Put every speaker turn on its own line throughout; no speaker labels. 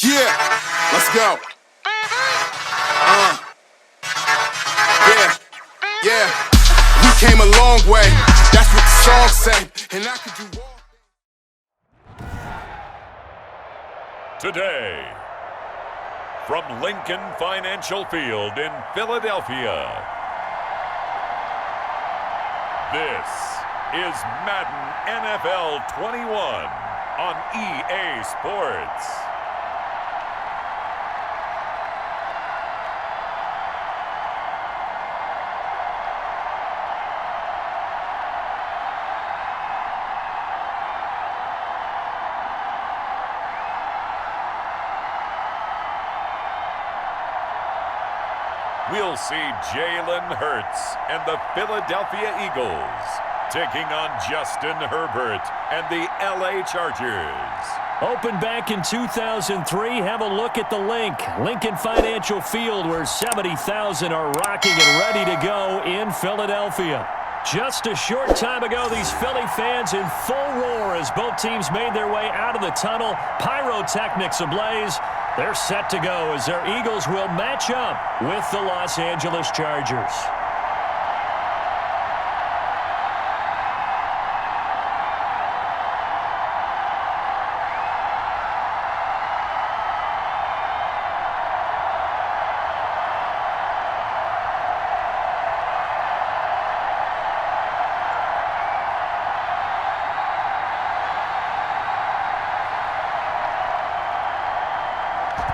Yeah, let's go. Yeah. We came a long way. That's what the song say. And I could do all.
Today, from Lincoln Financial Field in Philadelphia, this is Madden NFL 21 on EA Sports. We'll see Jalen Hurts and the Philadelphia Eagles taking on Justin Herbert and the LA Chargers.
Opened back in 2003, have a look at the link. Lincoln Financial Field, where 70,000 are rocking and ready to go in Philadelphia. Just a short time ago, these Philly fans in full roar as both teams made their way out of the tunnel. Pyrotechnics ablaze. They're set to go as their Eagles will match up with the Los Angeles Chargers.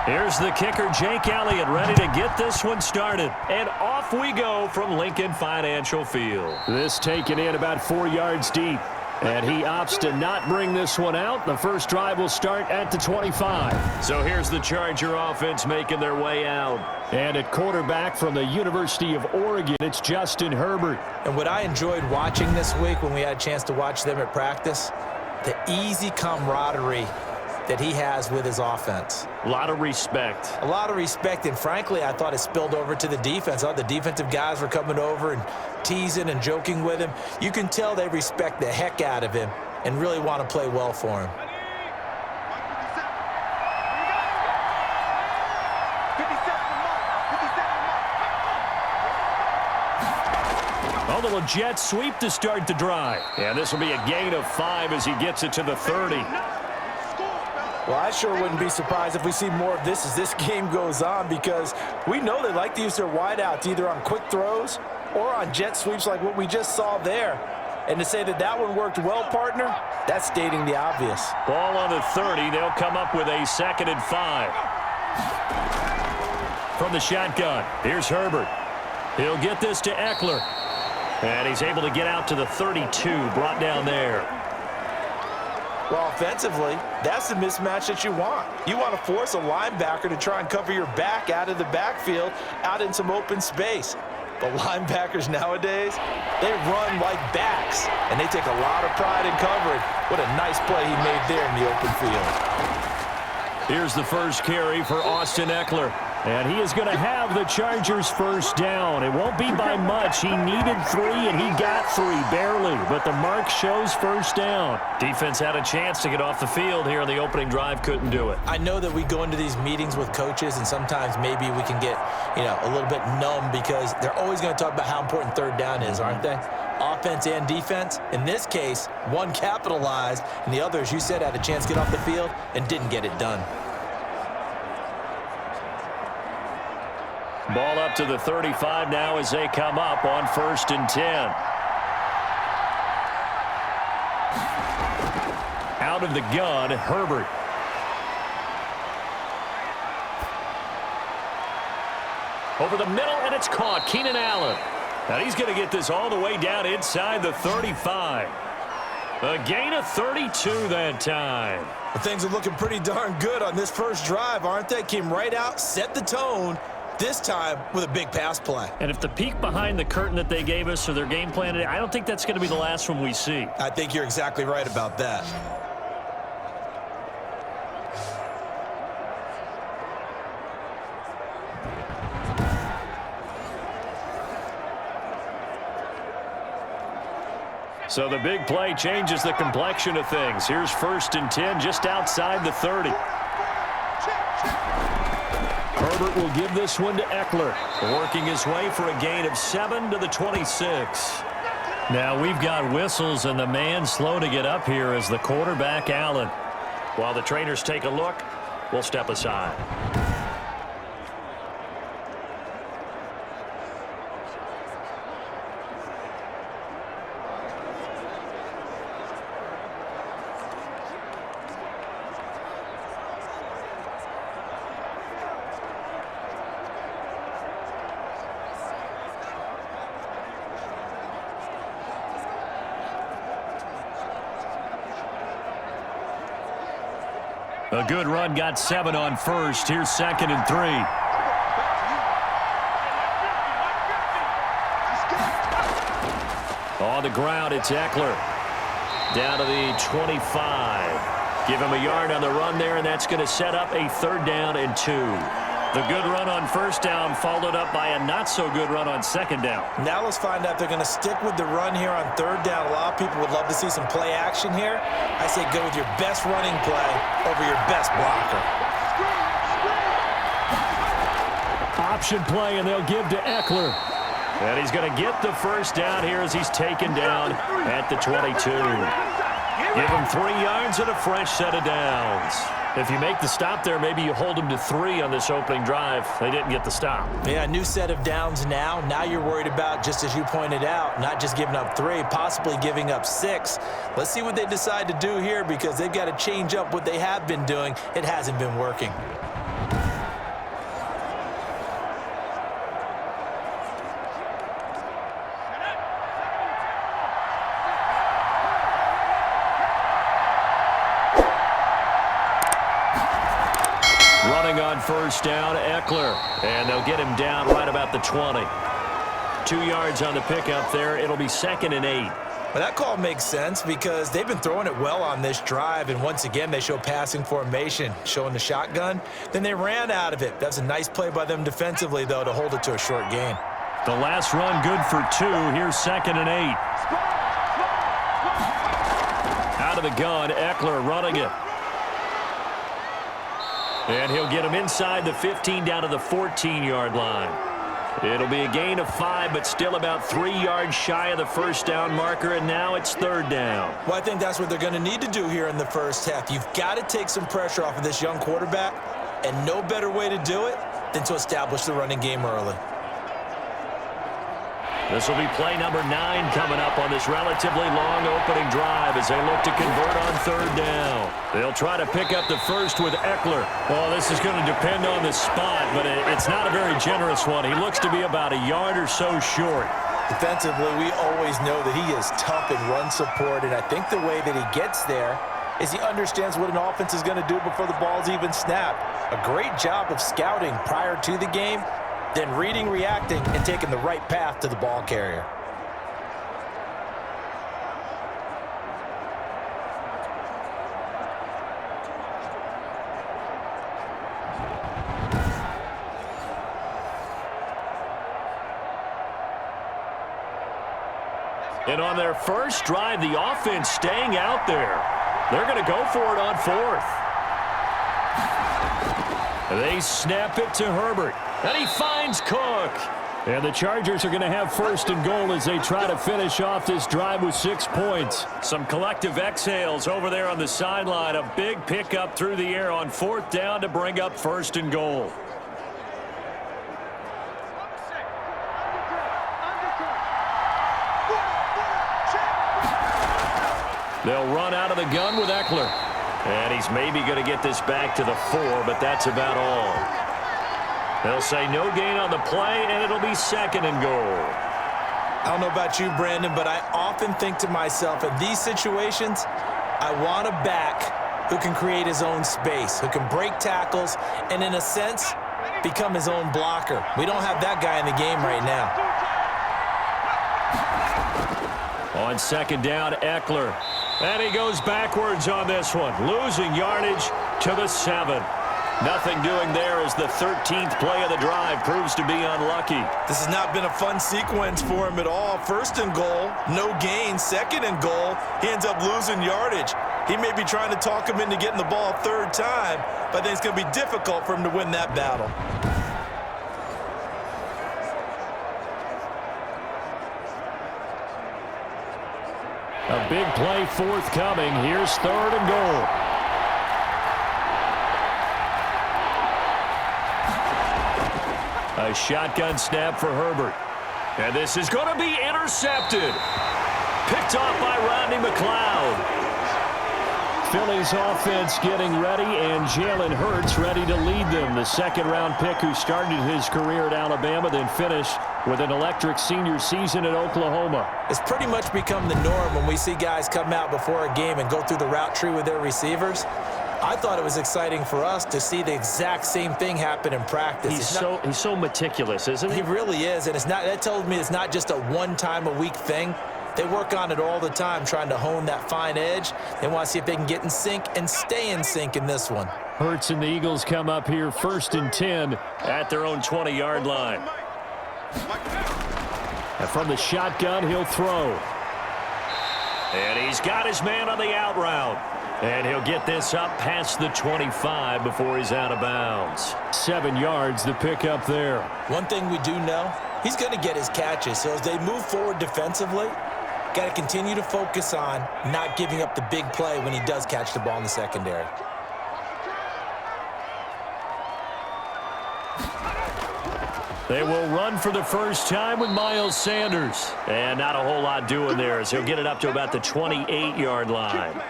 Here's the kicker, Jake Elliott, ready to get this one started. And off we go from Lincoln Financial Field. This taken in about 4 yards deep. And he opts to not bring this one out. The first drive will start at the 25. So here's the Charger offense making their way out. And at quarterback from the University of Oregon, it's Justin Herbert.
And what I enjoyed watching this week when we had a chance to watch them at practice, the easy camaraderie that he has with his offense.
A lot of respect.
A lot of respect, and frankly, I thought it spilled over to the defense. All the defensive guys were coming over and teasing and joking with him. You can tell they respect the heck out of him and really want to play well for him.
A little jet sweep to start the drive. And this will be a gain of 5 as he gets it to the 30.
Well, I sure wouldn't be surprised if we see more of this as this game goes on, because we know they like to use their wideouts either on quick throws or on jet sweeps like what we just saw there. And to say that that one worked well, partner, that's stating the obvious.
Ball on the 30. They'll come up with a 2nd and 5. From the shotgun, here's Herbert. He'll get this to Eckler. And he's able to get out to the 32, brought down there.
Well, offensively, that's the mismatch that you want. You want to force a linebacker to try and cover your back out of the backfield, out in some open space. But linebackers nowadays, they run like backs, and they take a lot of pride in covering. What a nice play he made there in the open field.
Here's the first carry for Austin Eckler. And he is going to have the Chargers first down. It won't be by much. He needed 3, and he got 3, barely. But the mark shows first down. Defense had a chance to get off the field here on the opening drive. Couldn't do it.
I know that we go into these meetings with coaches, and sometimes maybe we can get, a little bit numb because they're always going to talk about how important third down is, aren't they? Offense and defense. In this case, one capitalized, and the other, as you said, had a chance to get off the field and didn't get it done.
Ball up to the 35 now as they come up on 1st and 10. Out of the gun, Herbert. Over the middle, and it's caught. Keenan Allen. And he's going to get this all the way down inside the 35. A gain of 32 that time.
Well, things are looking pretty darn good on this first drive, aren't they? Came right out, set the tone. This time with a big pass play.
And if the peek behind the curtain that they gave us or their game plan today, I don't think that's going to be the last one we see.
I think you're exactly right about that.
So the big play changes the complexion of things. Here's 1st and 10 just outside the 30. Herbert will give this one to Eckler, working his way for a gain of 7 to the 26. Now we've got whistles, and the man slow to get up here is the quarterback, Allen. While the trainers take a look, we'll step aside. A good run, got 7 on first. Here's 2nd and 3. On the ground, it's Eckler. Down to the 25. Give him a yard on the run there, and that's going to set up a 3rd down and 2. The good run on 1st down followed up by a not-so-good run on 2nd down.
Now let's find out if they're going to stick with the run here on 3rd down. A lot of people would love to see some play action here. I say go with your best running play over your best blocker.
Option play, and they'll give to Eckler. And he's going to get the 1st down here as he's taken down at the 22. Give him 3 yards and a fresh set of downs. If you make the stop there, maybe you hold them to 3 on this opening drive. They didn't get the stop.
Yeah, new set of downs now. Now you're worried about, just as you pointed out, not just giving up 3, possibly giving up 6. Let's see what they decide to do here, because they've got to change up what they have been doing. It hasn't been working.
On 1st down, Eckler, and they'll get him down right about the 20. 2 yards on the pickup there. It'll be 2nd and 8.
Well, that call makes sense because they've been throwing it well on this drive, and once again they show passing formation, showing the shotgun. Then they ran out of it. That's a nice play by them defensively, though, to hold it to a short gain.
The last run good for 2. Here's 2nd and 8. Out of the gun, Eckler running it. And he'll get him inside the 15 down to the 14-yard line. It'll be a gain of 5, but still about 3 yards shy of the 1st down marker, and now it's 3rd down.
Well, I think that's what they're going to need to do here in the 1st half. You've got to take some pressure off of this young quarterback, and no better way to do it than to establish the running game early.
This will be play number 9 coming up on this relatively long opening drive as they look to convert on 3rd down. They'll try to pick up the 1st with Eckler. Well, this is going to depend on the spot, but it's not a very generous one. He looks to be about a yard or so short.
Defensively, we always know that he is tough in run support, and I think the way that he gets there is he understands what an offense is going to do before the ball's even snapped. A great job of scouting prior to the game, then reading, reacting, and taking the right path to the ball carrier.
And on their first drive, the offense staying out there. They're going to go for it on 4th. They snap it to Herbert. And he finds Cook. And the Chargers are going to have 1st and goal as they try to finish off this drive with 6 points. Some collective exhales over there on the sideline. A big pickup through the air on 4th down to bring up 1st and goal. They'll run out of the gun with Eckler. And he's maybe going to get this back to the 4, but that's about all. They'll say no gain on the play, and it'll be 2nd and goal.
I don't know about you, Brandon, but I often think to myself, in these situations, I want a back who can create his own space, who can break tackles, and in a sense, become his own blocker. We don't have that guy in the game right now.
On 2nd down, Eckler. And he goes backwards on this one, losing yardage to the 7. Nothing doing there as the 13th play of the drive proves to be unlucky.
This has not been a fun sequence for him at all. 1st and goal, no gain. 2nd and goal, he ends up losing yardage. He may be trying to talk him into getting the ball a third time, but I think it's going to be difficult for him to win that battle.
A big play forthcoming. Here's 3rd and goal. A shotgun snap for Herbert. And this is going to be intercepted. Picked off by Rodney McLeod. Philly's offense getting ready, and Jalen Hurts ready to lead them. The second-round pick who started his career at Alabama, then finished with an electric senior season at Oklahoma.
It's pretty much become the norm when we see guys come out before a game and go through the route tree with their receivers. I thought it was exciting for us to see the exact same thing happen in practice.
He's so meticulous, isn't he?
He really is, and that tells me it's not just a one-time-a-week thing. They work on it all the time, trying to hone that fine edge. They want to see if they can get in sync and stay in sync in this one.
Hurts and the Eagles come up here 1st and 10 at their own 20-yard line. And from the shotgun, he'll throw. And he's got his man on the out route. And he'll get this up past the 25 before he's out of bounds. 7 yards, the pickup there.
One thing we do know, he's going to get his catches. So as they move forward defensively, got to continue to focus on not giving up the big play when he does catch the ball in the secondary.
They will run for the first time with Miles Sanders. And not a whole lot doing there as he'll get it up to about the 28-yard line.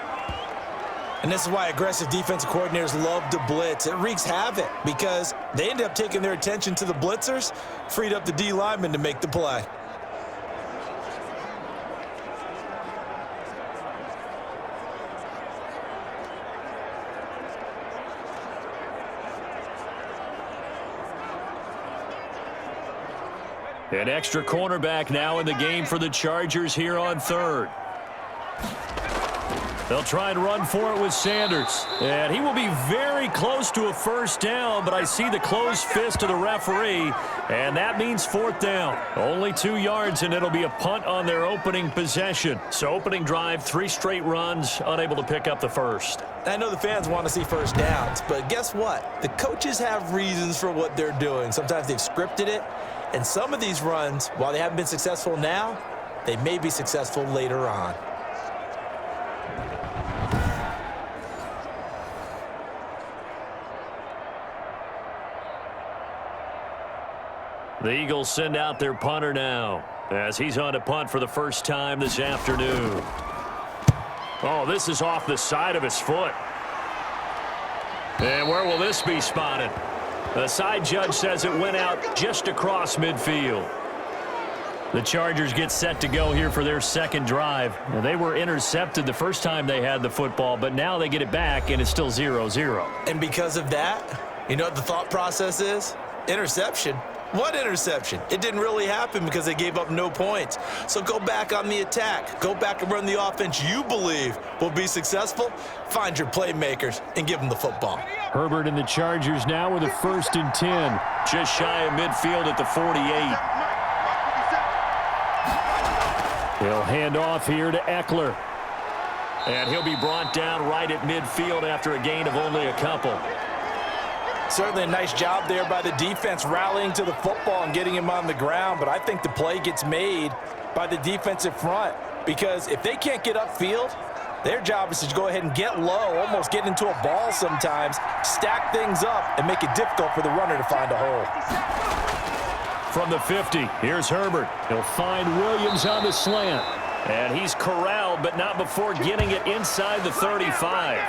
And this is why aggressive defensive coordinators love to blitz. It wreaks havoc because they end up taking their attention to the blitzers, freed up the D lineman to make the play.
An extra cornerback now in the game for the Chargers here on 3rd. They'll try and run for it with Sanders. And he will be very close to a first down, but I see the closed fist of the referee, and that means 4th down. Only 2 yards, and it'll be a punt on their opening possession. So opening drive, 3 straight runs, unable to pick up the first.
I know the fans want to see first downs, but guess what? The coaches have reasons for what they're doing. Sometimes they've scripted it, and some of these runs, while they haven't been successful now, they may be successful later on.
The Eagles send out their punter now as he's on to punt for the first time this afternoon. Oh, this is off the side of his foot. And where will this be spotted? The side judge says it went out just across midfield. The Chargers get set to go here for their second drive. They were intercepted the first time they had the football, but now they get it back, and it's still 0-0.
And because of that, you know what the thought process is? Interception. What interception? It didn't really happen because they gave up no points. So go back on the attack. Go back and run the offense you believe will be successful. Find your playmakers and give them the football.
Herbert and the Chargers now with a 1st and 10. Just shy of midfield at the 48. He'll hand off here to Eckler. And he'll be brought down right at midfield after a gain of only a couple.
Certainly a nice job there by the defense rallying to the football and getting him on the ground, but I think the play gets made by the defensive front because if they can't get upfield, their job is to go ahead and get low, almost get into a ball sometimes, stack things up, and make it difficult for the runner to find a hole.
From the 50, here's Herbert. He'll find Williams on the slant. And he's corralled, but not before getting it inside the 35.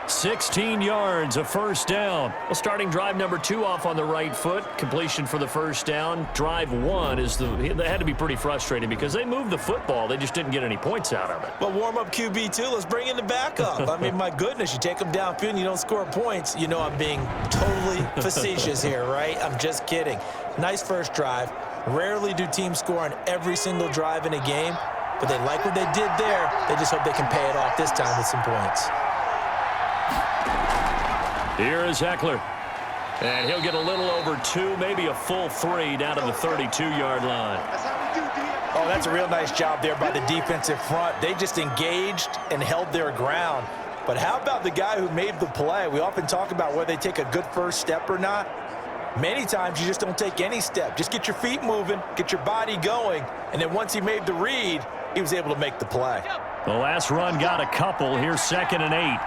16 yards, a first down. Well, starting drive number 2 off on the right foot. Completion for the first down. Drive 1 they had to be pretty frustrating because they moved the football. They just didn't get any points out of it.
But warm up QB2, let's bring in the backup. I mean, my goodness, you take them downfield and you don't score points. You know I'm being totally facetious here, right? I'm just kidding. Nice first drive. Rarely do teams score on every single drive in a game, but they like what they did there. They just hope they can pay it off this time with some points.
Here is Eckler. And he'll get a little over 2, maybe a full 3 down to the 32-yard line.
Oh, that's a real nice job there by the defensive front. They just engaged and held their ground. But how about the guy who made the play? We often talk about whether they take a good first step or not. Many times you just don't take any step. Just get your feet moving, get your body going, and then once he made the read, he was able to make the play.
The last run got a couple. Here's 2nd and 8.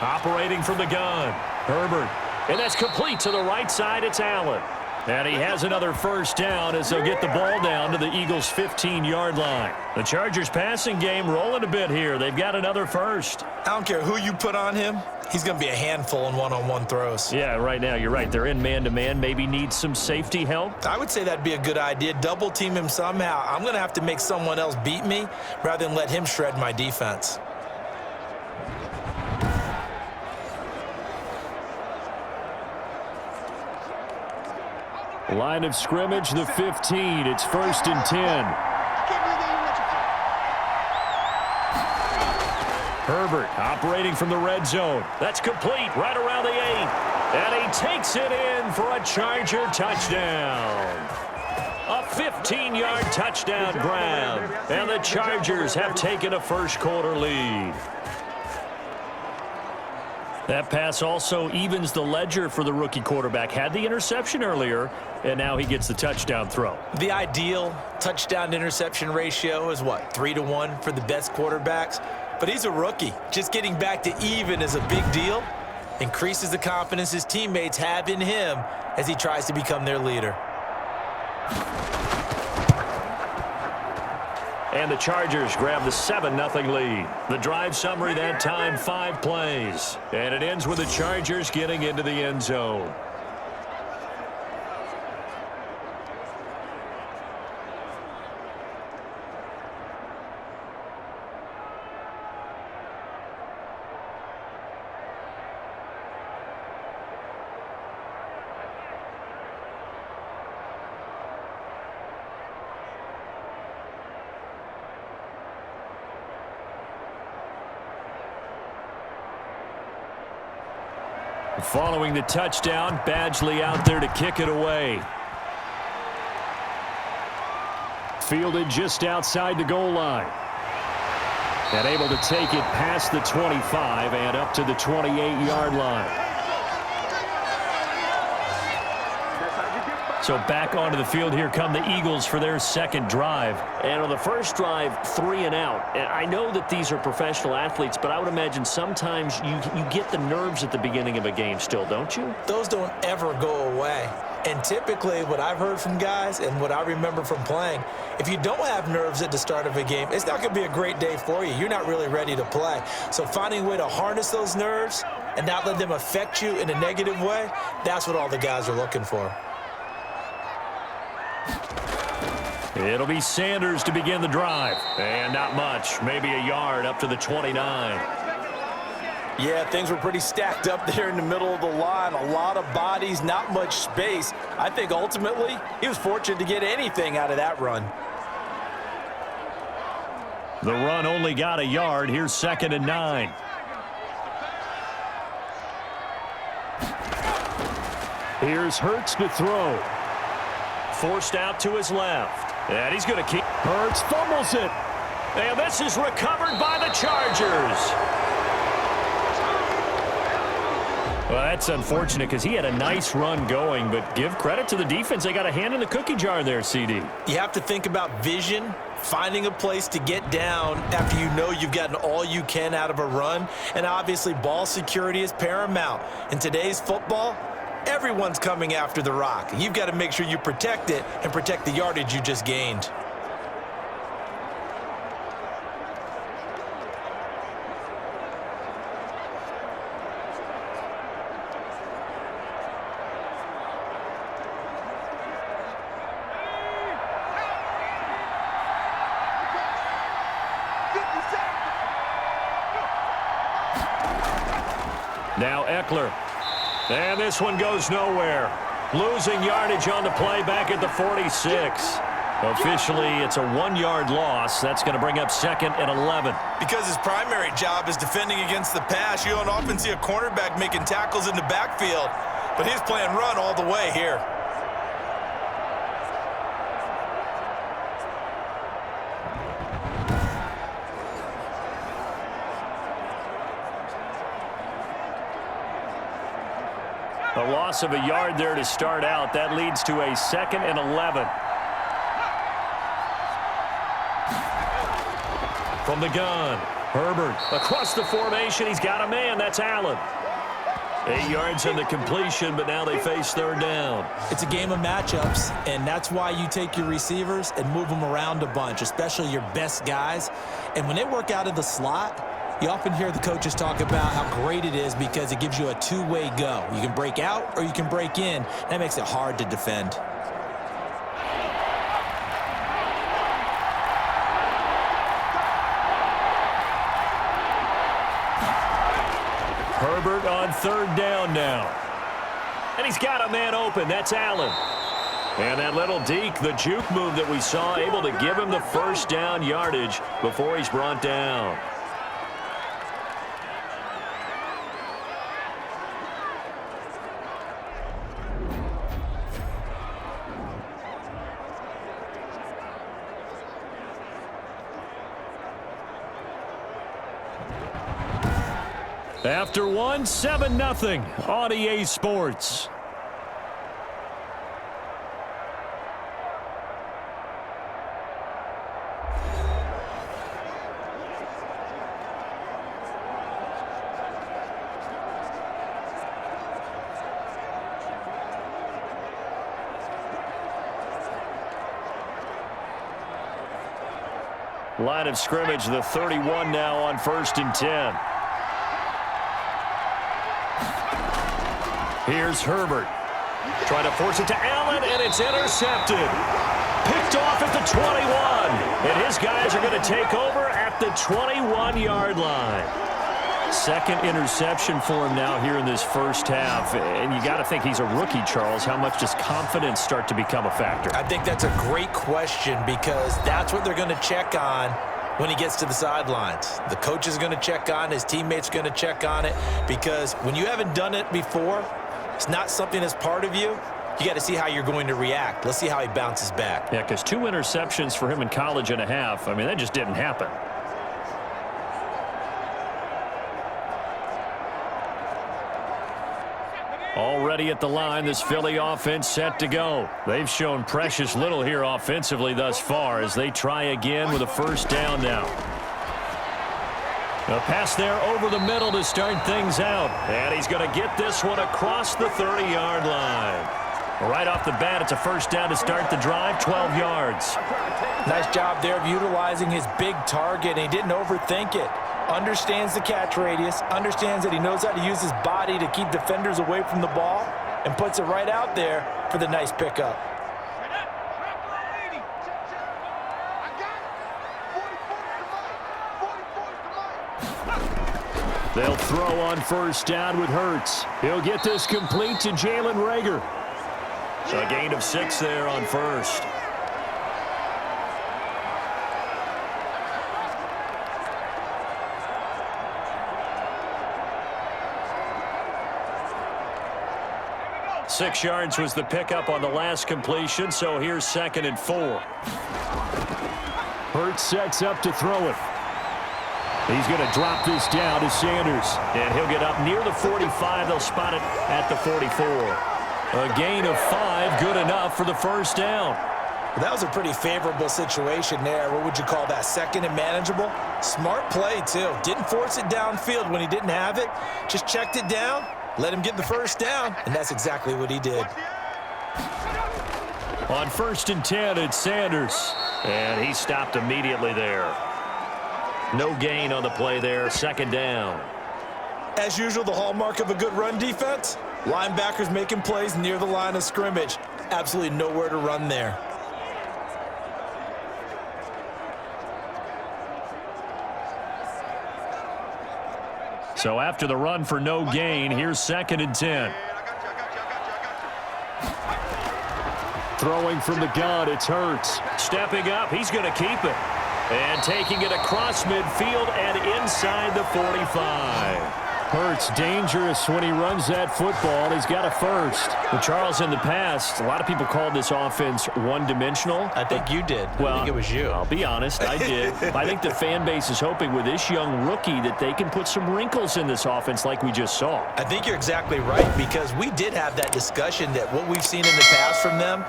Operating from the gun, Herbert. And that's complete to the right side. It's Allen. And he has another first down as they'll get the ball down to the Eagles' 15-yard line. The Chargers' passing game rolling a bit here. They've got another first.
I don't care who you put on him. He's going to be a handful in one-on-one throws.
Yeah, right now, you're right. They're in man-to-man. Maybe need some safety help.
I would say that'd be a good idea. Double team him somehow. I'm going to have to make someone else beat me rather than let him shred my defense.
Line of scrimmage, the 15. It's 1st and 10. Herbert operating from the red zone. That's complete right around the 8. And he takes it in for a Charger touchdown. A 15-yard touchdown grab. And the Chargers have taken a first-quarter lead. That pass also evens the ledger for the rookie quarterback. Had the interception earlier, and now he gets the touchdown throw.
The ideal touchdown-interception ratio is what, 3-to-1 for the best quarterbacks? But he's a rookie. Just getting back to even is a big deal. Increases the confidence his teammates have in him as he tries to become their leader.
And the Chargers grab the 7-0 lead. The drive summary that time, 5 plays. And it ends with the Chargers getting into the end zone. Following the touchdown, Badgley out there to kick it away. Fielded just outside the goal line. And able to take it past the 25 and up to the 28-yard line. So back onto the field, here come the Eagles for their second drive. And on the first drive, 3 and out. And I know that these are professional athletes, but I would imagine sometimes you get the nerves at the beginning of a game still, don't you?
Those don't ever go away. And typically what I've heard from guys and what I remember from playing, if you don't have nerves at the start of a game, it's not going to be a great day for you. You're not really ready to play. So finding a way to harness those nerves and not let them affect you in a negative way, that's what all the guys are looking for.
It'll be Sanders to begin the drive. And not much, maybe a yard up to the 29.
Yeah, things were pretty stacked up there in the middle of the line. A lot of bodies, not much space. I think ultimately he was fortunate to get anything out of that run.
The run only got a yard. Here's 2nd and 9. Here's Hurts to throw. Forced out to his left. And he's going to keep. Hurts fumbles it. And this is recovered by the Chargers. Well, that's unfortunate because he had a nice run going, but give credit to the defense. They got a hand in the cookie jar there, CD.
You have to think about vision, finding a place to get down after you know you've gotten all you can out of a run, and obviously ball security is paramount. In today's football, everyone's coming after the rock. You've got to make sure you protect it and protect the yardage you just gained.
Now Eckler. And this one goes nowhere. Losing yardage on the play back at the 46. Officially, it's a 1-yard loss. That's going to bring up 2nd and 11.
Because his primary job is defending against the pass, you don't often see a cornerback making tackles in the backfield. But he's playing run all the way here.
A loss of a yard there to start out. That leads to a 2nd and 11. From the gun, Herbert across the formation. He's got a man. That's Allen. 8 yards on the completion, but now they face 3rd down.
It's a game of matchups, and that's why you take your receivers and move them around a bunch, especially your best guys. And when they work out of the slot, you often hear the coaches talk about how great it is because it gives you a two-way go. You can break out or you can break in. That makes it hard to defend.
Herbert on 3rd down now. And he's got a man open. That's Allen. And that little deke, the juke move that we saw, able to give him the 1st down yardage before he's brought down. After 1, 7-0 on EA Sports. Line of scrimmage, the 31 now on 1st and 10. Here's Herbert. Trying to force it to Allen, and it's intercepted. Picked off at the 21. And his guys are going to take over at the 21-yard line. 2nd interception for him now here in this 1st half. And you got to think he's a rookie, Charles. How much does confidence start to become a factor?
I think that's a great question because that's what they're going to check on when he gets to the sidelines. The coach is going to check on, his teammates are going to check on it, because when you haven't done it before, it's not something that's part of you. You got to see how you're going to react. Let's see how he bounces back.
Yeah, because 2 interceptions for him in college and a half. I mean, that just didn't happen. Already at the line, this Philly offense set to go. They've shown precious little here offensively thus far as they try again with a 1st down now. A pass there over the middle to start things out. And he's going to get this one across the 30-yard line. Right off the bat, it's a 1st down to start the drive, 12 yards.
Nice job there of utilizing his big target, and he didn't overthink it. Understands the catch radius, understands that he knows how to use his body to keep defenders away from the ball, and puts it right out there for the nice pickup.
They'll throw on 1st down with Hurts. He'll get this complete to Jalen Reagor. A gain of 6 there on 1st. Six yards was the pickup on the last completion, so here's 2nd and 4. Hurts sets up to throw it. He's going to drop this down to Sanders, and he'll get up near the 45. They'll spot it at the 44. A gain of 5, good enough for the 1st down.
Well, that was a pretty favorable situation there. What would you call that, 2nd and manageable? Smart play, too. Didn't force it downfield when he didn't have it. Just checked it down, let him get the 1st down, and that's exactly what he did.
On 1st and 10, it's Sanders, and he stopped immediately there. No gain on the play there, 2nd down.
As usual, the hallmark of a good run defense, linebackers making plays near the line of scrimmage. Absolutely nowhere to run there.
So after the run for no gain, here's 2nd and 10. Throwing from the gun, it's Hurts. Stepping up, he's going to keep it. And taking it across midfield and inside the 45. Hurts dangerous when he runs that football. He's got a first. Well, Charles, in the past, a lot of people called this offense one-dimensional.
I think you did.
Well,
I think it was you.
I'll be honest, I did. I think the fan base is hoping with this young rookie that they can put some wrinkles in this offense like we just saw.
I think you're exactly right, because we did have that discussion that what we've seen in the past from them,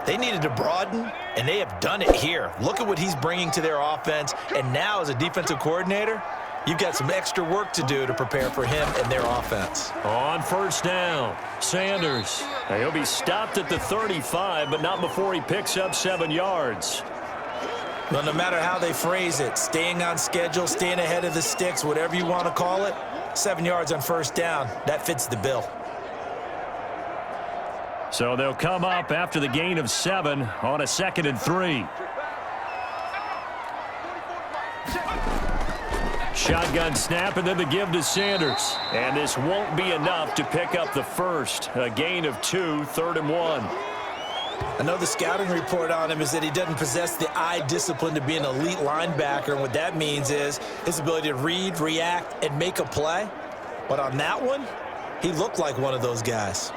they needed to broaden, and they have done it here. Look at what he's bringing to their offense, and now as a defensive coordinator, you've got some extra work to do to prepare for him and their offense.
On first down, Sanders. Now, he'll be stopped at the 35, but not before he picks up 7 yards.
Well, no matter how they phrase it, staying on schedule, staying ahead of the sticks, whatever you want to call it, 7 yards on first down, that fits the bill.
So they'll come up after the gain of 7 on a 2nd and 3. Shotgun snap, and then the give to Sanders. And this won't be enough to pick up the first. A gain of 2, 3rd and 1.
I know the scouting report on him is that he doesn't possess the eye discipline to be an elite linebacker. And what that means is his ability to read, react, and make a play. But on that one, he looked like one of those guys.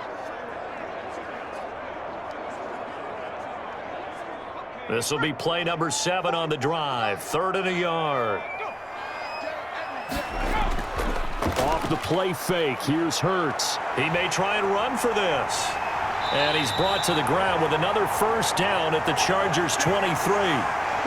This will be play number 7 on the drive. 3rd and a yard. Off the play fake, here's Hurts. He may try and run for this. And he's brought to the ground with another first down at the Chargers' 23.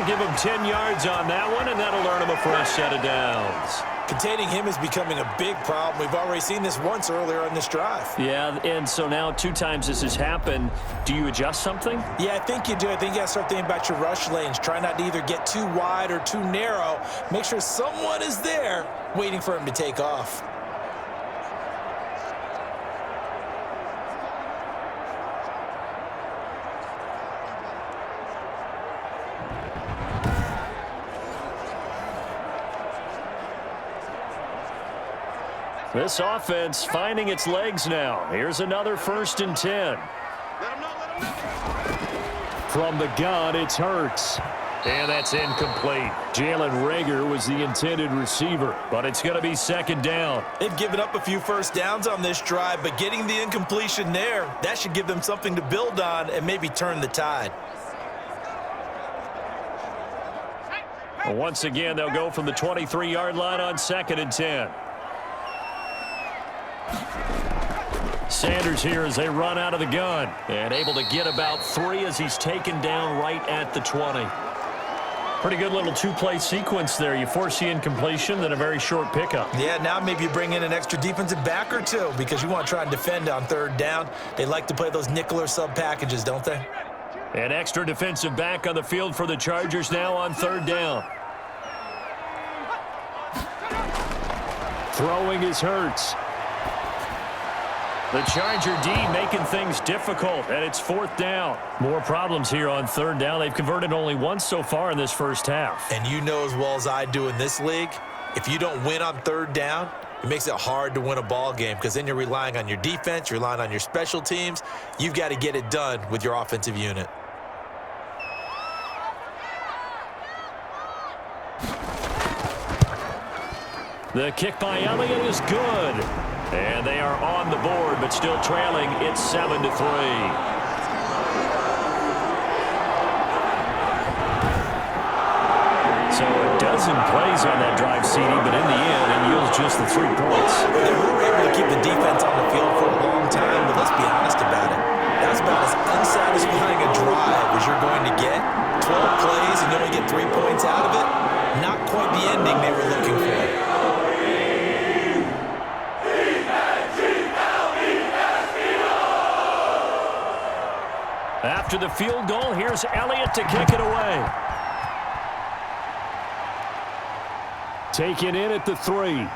Give him 10 yards on that one, and that'll earn him a fresh set of downs.
Containing him is becoming a big problem. We've already seen this once earlier on this drive.
Yeah, and so now 2 times this has happened. Do you adjust something?
Yeah, I think you do. I think you got to start thinking about your rush lanes. Try not to either get too wide or too narrow. Make sure someone is there waiting for him to take off.
This offense finding its legs now. Here's another 1st and 10. From the gun, it's Hurts. And that's incomplete. Jalen Reagor was the intended receiver, but it's going to be 2nd down.
They've given up a few first downs on this drive, but getting the incompletion there, that should give them something to build on and maybe turn the tide.
Once again, they'll go from the 23-yard line on 2nd and 10. Sanders here as they run out of the gun and able to get about 3 as he's taken down right at the 20. Pretty good little 2-play sequence there. You force the incompletion, then a very short pickup.
Yeah, now maybe you bring in an extra defensive back or 2 because you want to try and defend on 3rd down. They like to play those nickel or sub packages, don't they?
An extra defensive back on the field for the Chargers now on 3rd down. Throwing is Hurts. The Charger D making things difficult, and it's 4th down. More problems here on 3rd down. They've converted only once so far in this first half.
And you know as well as I do in this league, if you don't win on 3rd down, it makes it hard to win a ball game because then you're relying on your defense, you're relying on your special teams. You've got to get it done with your offensive unit.
The kick by Elliott is good. And they are on the board, but still trailing. It's 7-3. So a dozen plays on that drive, CD, but in the end, it yields just the 3 points.
They were able to keep the defense on the field for a long time, but let's be honest about it. That's about as unsatisfying a drive as you're going to get. 12 plays and you only get 3 points out of it. Not quite the ending they were looking for.
After the field goal, here's Elliott to kick it away. Taken in at the 3.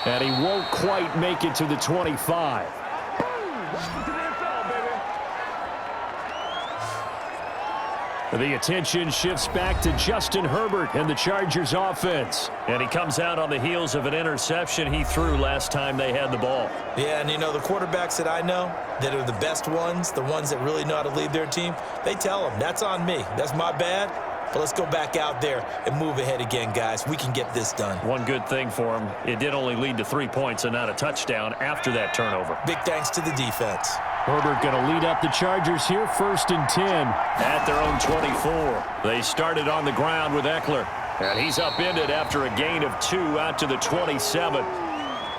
And he won't quite make it to the 25. The attention shifts back to Justin Herbert and the Chargers offense. And he comes out on the heels of an interception he threw last time they had the ball.
Yeah, and you know, the quarterbacks that I know that are the best ones, the ones that really know how to lead their team, they tell them, that's on me. That's my bad. But let's go back out there and move ahead again, guys. We can get this done.
One good thing for him, it did only lead to 3 points and not a touchdown after that turnover.
Big thanks to the defense.
Herbert going to lead up the Chargers here, 1st and 10 at their own 24. They started on the ground with Eckler, and he's upended after a gain of 2 out to the 27.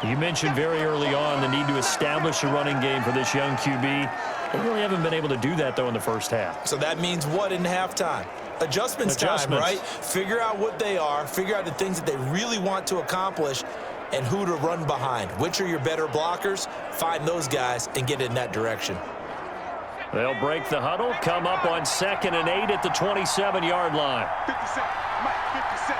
You mentioned very early on the need to establish a running game for this young QB. They really haven't been able to do that, though, in the first half.
So that means what in halftime? Adjustments time, right? Figure out what they are, figure out the things that they really want to accomplish, and who to run behind. Which are your better blockers? Find those guys and get in that direction.
They'll break the huddle, come up on 2nd and 8 at the 27-yard line.
50 Cent, Mike, 50 Cent.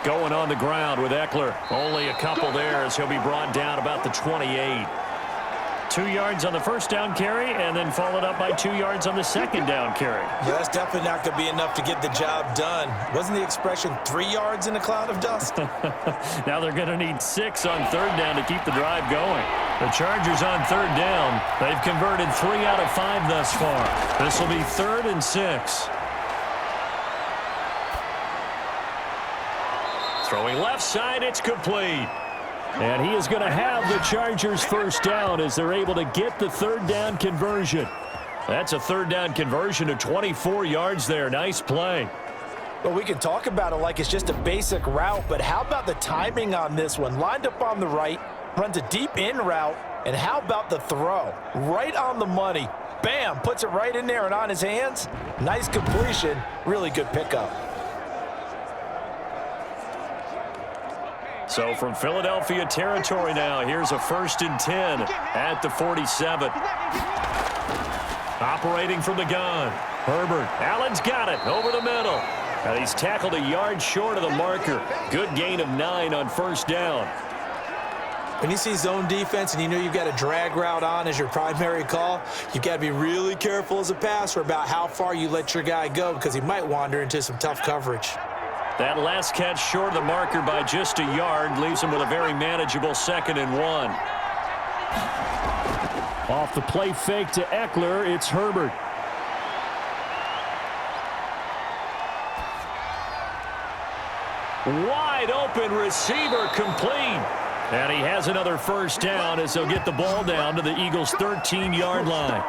Going on the ground with Eckler. Only a couple there as he'll be brought down about the 28. 2 yards on the first down carry, and then followed up by 2 yards on the second down carry.
Yeah, that's definitely not going to be enough to get the job done. Wasn't the expression 3 yards in a cloud of dust?
Now they're going to need 6 on 3rd down to keep the drive going. The Chargers on 3rd down. They've converted 3 out of 5 thus far. This will be 3rd and 6. Throwing left side, it's complete. And he is going to have the Chargers first down as they're able to get the 3rd down conversion. That's a 3rd down conversion of 24 yards there. Nice play.
Well, we can talk about it like it's just a basic route, but how about the timing on this one? Lined up on the right, runs a deep in route, and how about the throw? Right on the money. Bam, puts it right in there and on his hands. Nice completion, really good pickup.
So from Philadelphia territory now, here's a 1st and 10 at the 47. Operating from the gun. Herbert. Allen's got it over the middle. And he's tackled a yard short of the marker. Good gain of 9 on 1st down.
When you see zone defense and you know you've got a drag route on as your primary call, you've got to be really careful as a passer about how far you let your guy go because he might wander into some tough coverage.
That last catch short of the marker by just a yard leaves him with a very manageable 2nd and 1. Off the play fake to Eckler, it's Herbert. Wide open receiver complete. And he has another first down as they'll get the ball down to the Eagles' 13-yard line.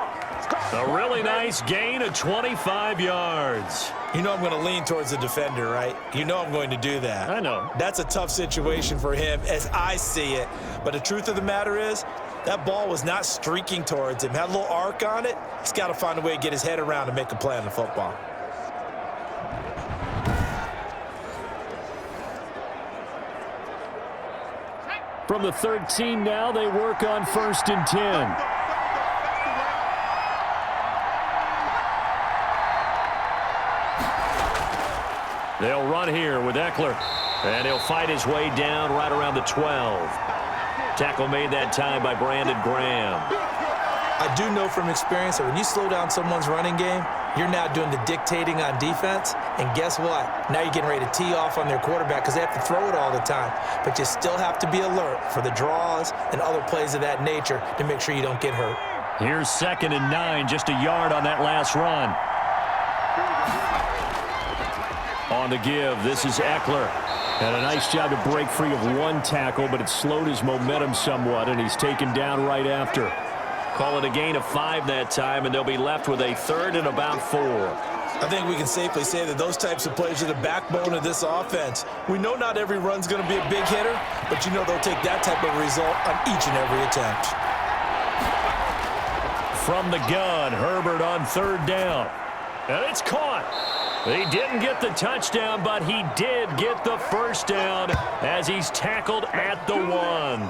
A really nice gain of 25 yards.
You know I'm going to lean towards the defender, right? You know I'm going to do that.
I know.
That's a tough situation for him as I see it. But the truth of the matter is, that ball was not streaking towards him. Had a little arc on it. He's got to find a way to get his head around and make a play on the football.
From the 13 now, they work on 1st and 10. They'll run here with Eckler, and he'll fight his way down right around the 12. Tackle made that time by Brandon Graham.
I do know from experience that when you slow down someone's running game, you're now doing the dictating on defense, and guess what? Now you're getting ready to tee off on their quarterback because they have to throw it all the time. But you still have to be alert for the draws and other plays of that nature to make sure you don't get hurt.
Here's 2nd and 9, just a yard on that last run. On the give, this is Eckler. And a nice job to break free of one tackle, but it slowed his momentum somewhat, and he's taken down right after. Call it a gain of 5 that time, and they'll be left with a 3rd and about 4.
I think we can safely say that those types of plays are the backbone of this offense. We know not every run's going to be a big hitter, but you know they'll take that type of result on each and every attempt.
From the gun, Herbert on 3rd down. And it's caught. He didn't get the touchdown, but he did get the first down as he's tackled at the 1.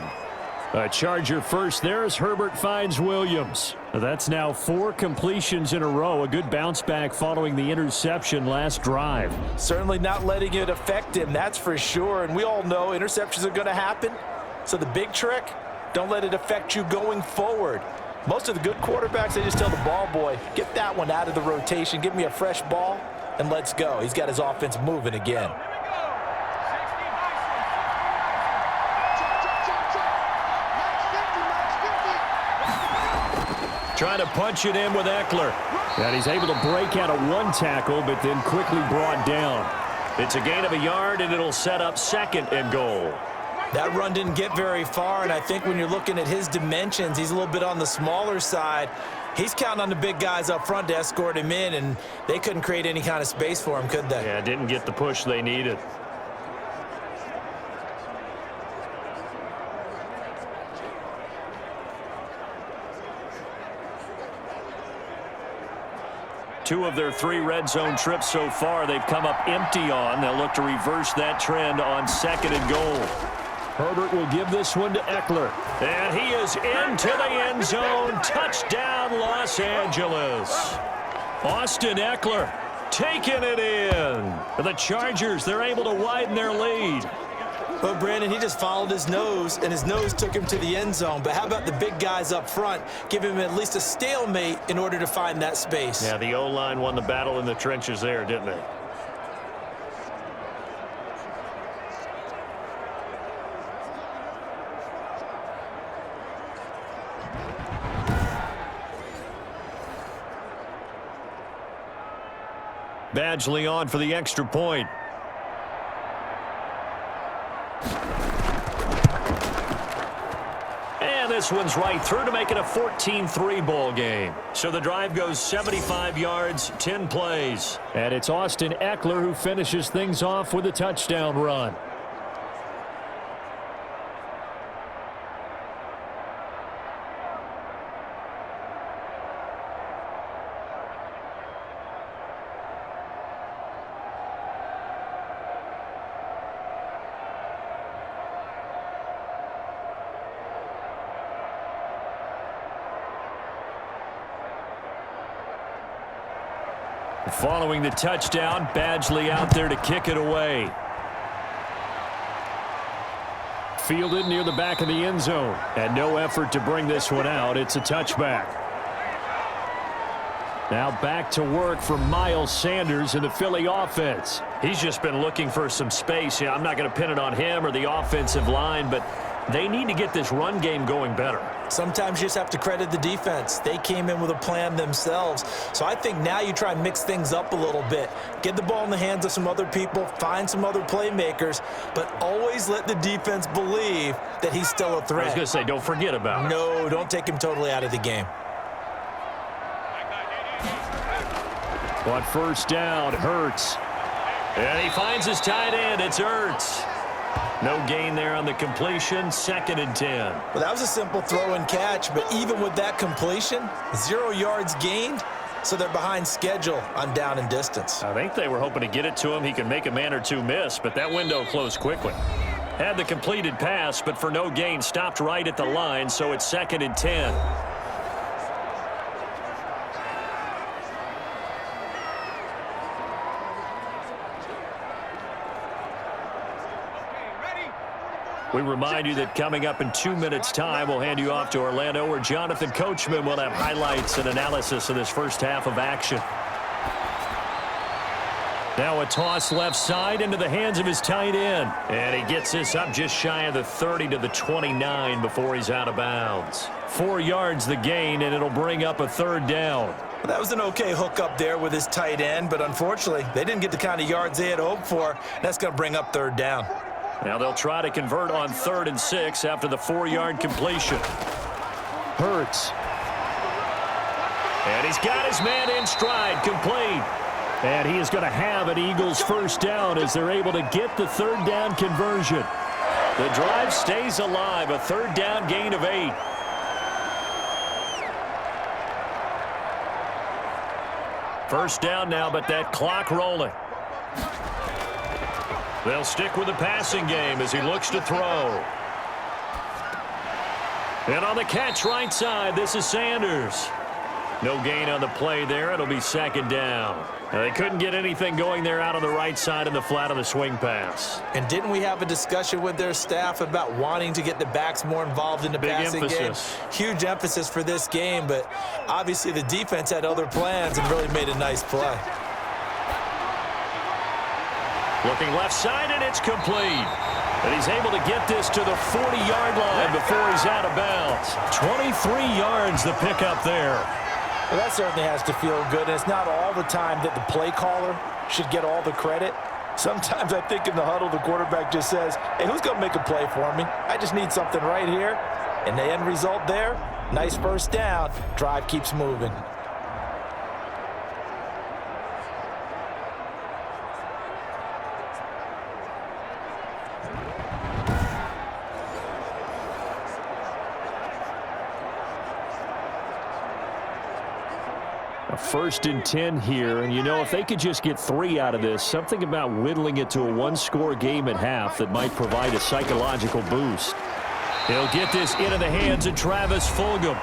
A Charger first there as Herbert finds Williams. That's now 4 completions in a row. A good bounce back following the interception last drive.
Certainly not letting it affect him, that's for sure. And we all know interceptions are going to happen. So the big trick, don't let it affect you going forward. Most of the good quarterbacks, they just tell the ball boy, get that one out of the rotation, give me a fresh ball, and let's go. He's got his offense moving again.
Trying to punch it in with Eckler. And he's able to break out of one tackle, but then quickly brought down. It's a gain of a yard, and it'll set up 2nd and goal.
That run didn't get very far, and I think when you're looking at his dimensions, he's a little bit on the smaller side. He's counting on the big guys up front to escort him in, and they couldn't create any kind of space for him, could they?
Yeah, didn't get the push they needed. Two of their 3 red zone trips so far, they've come up empty on. They'll look to reverse that trend on 2nd and goal. Herbert will give this one to Eckler. And he is into the end zone. Touchdown, Los Angeles. Austin Eckler taking it in. For the Chargers, they're able to widen their lead.
Well, Brandon, he just followed his nose, and his nose took him to the end zone. But how about the big guys up front? Give him at least a stalemate in order to find that space.
Yeah, the O-line won the battle in the trenches there, didn't they? Badgley on for the extra point. And this one's right through to make it a 14-3 ball game. So the drive goes 75 yards, 10 plays. And it's Austin Eckler who finishes things off with a touchdown run. Following the touchdown, Badgley out there to kick it away. Fielded near the back of the end zone. And no effort to bring this one out. It's a touchback. Now back to work for Miles Sanders in the Philly offense. He's just been looking for some space. Yeah, I'm not going to pin it on him or the offensive line, but they need to get this run game going better.
Sometimes you just have to credit the defense. They came in with a plan themselves. So I think now you try and mix things up a little bit. Get the ball in the hands of some other people, find some other playmakers, but always let the defense believe that he's still a threat.
I was going to say, don't forget about it.
No, don't take him totally out of the game.
On first down, Hurts. And he finds his tight end. It's Hurts. No gain there on the completion. 2nd and 10.
Well, that was a simple throw and catch, but even with that completion, 0 yards gained, so they're behind schedule on down and distance.
I think they were hoping to get it to him. He could make a man or two miss, but that window closed quickly. Had the completed pass, but for no gain, stopped right at the line, so it's 2nd and 10. We remind you that coming up in 2 minutes' time, we'll hand you off to Orlando, where Jonathan Coachman will have highlights and analysis of this first half of action. Now a toss left side into the hands of his tight end. And he gets this up just shy of the 30 to the 29 before he's out of bounds. 4 yards the gain, and it'll bring up a 3rd down.
Well, that was an okay hook up there with his tight end, but unfortunately, they didn't get the kind of yards they had hoped for. That's going to bring up 3rd down.
Now they'll try to convert on 3rd and 6 after the 4-yard completion. Hurts. And he's got his man in stride, complete. And he is going to have an Eagles first down as they're able to get the 3rd down conversion. The drive stays alive, a 3rd down gain of 8. First down now, but that clock rolling. They'll stick with the passing game as he looks to throw. And on the catch right side, this is Sanders. No gain on the play there. It'll be 2nd down. Now, they couldn't get anything going there out on the right side in the flat of the swing pass.
And didn't we have a discussion with their staff about wanting to get the backs more involved in the passing game? Huge emphasis for this game, but obviously the defense had other plans and really made a nice play.
Looking left side, and it's complete. And he's able to get this to the 40-yard line before he's out of bounds. 23 yards the pickup there.
Well, that certainly has to feel good, and it's not all the time that the play caller should get all the credit. Sometimes I think in the huddle, the quarterback just says, hey, who's going to make a play for me? I just need something right here. And the end result there, nice first down. Drive keeps moving.
A 1st and 10 here, and you know, if they could just get 3 out of this, something about whittling it to a one-score game at half that might provide a psychological boost. He'll get this into the hands of Travis Fulgham.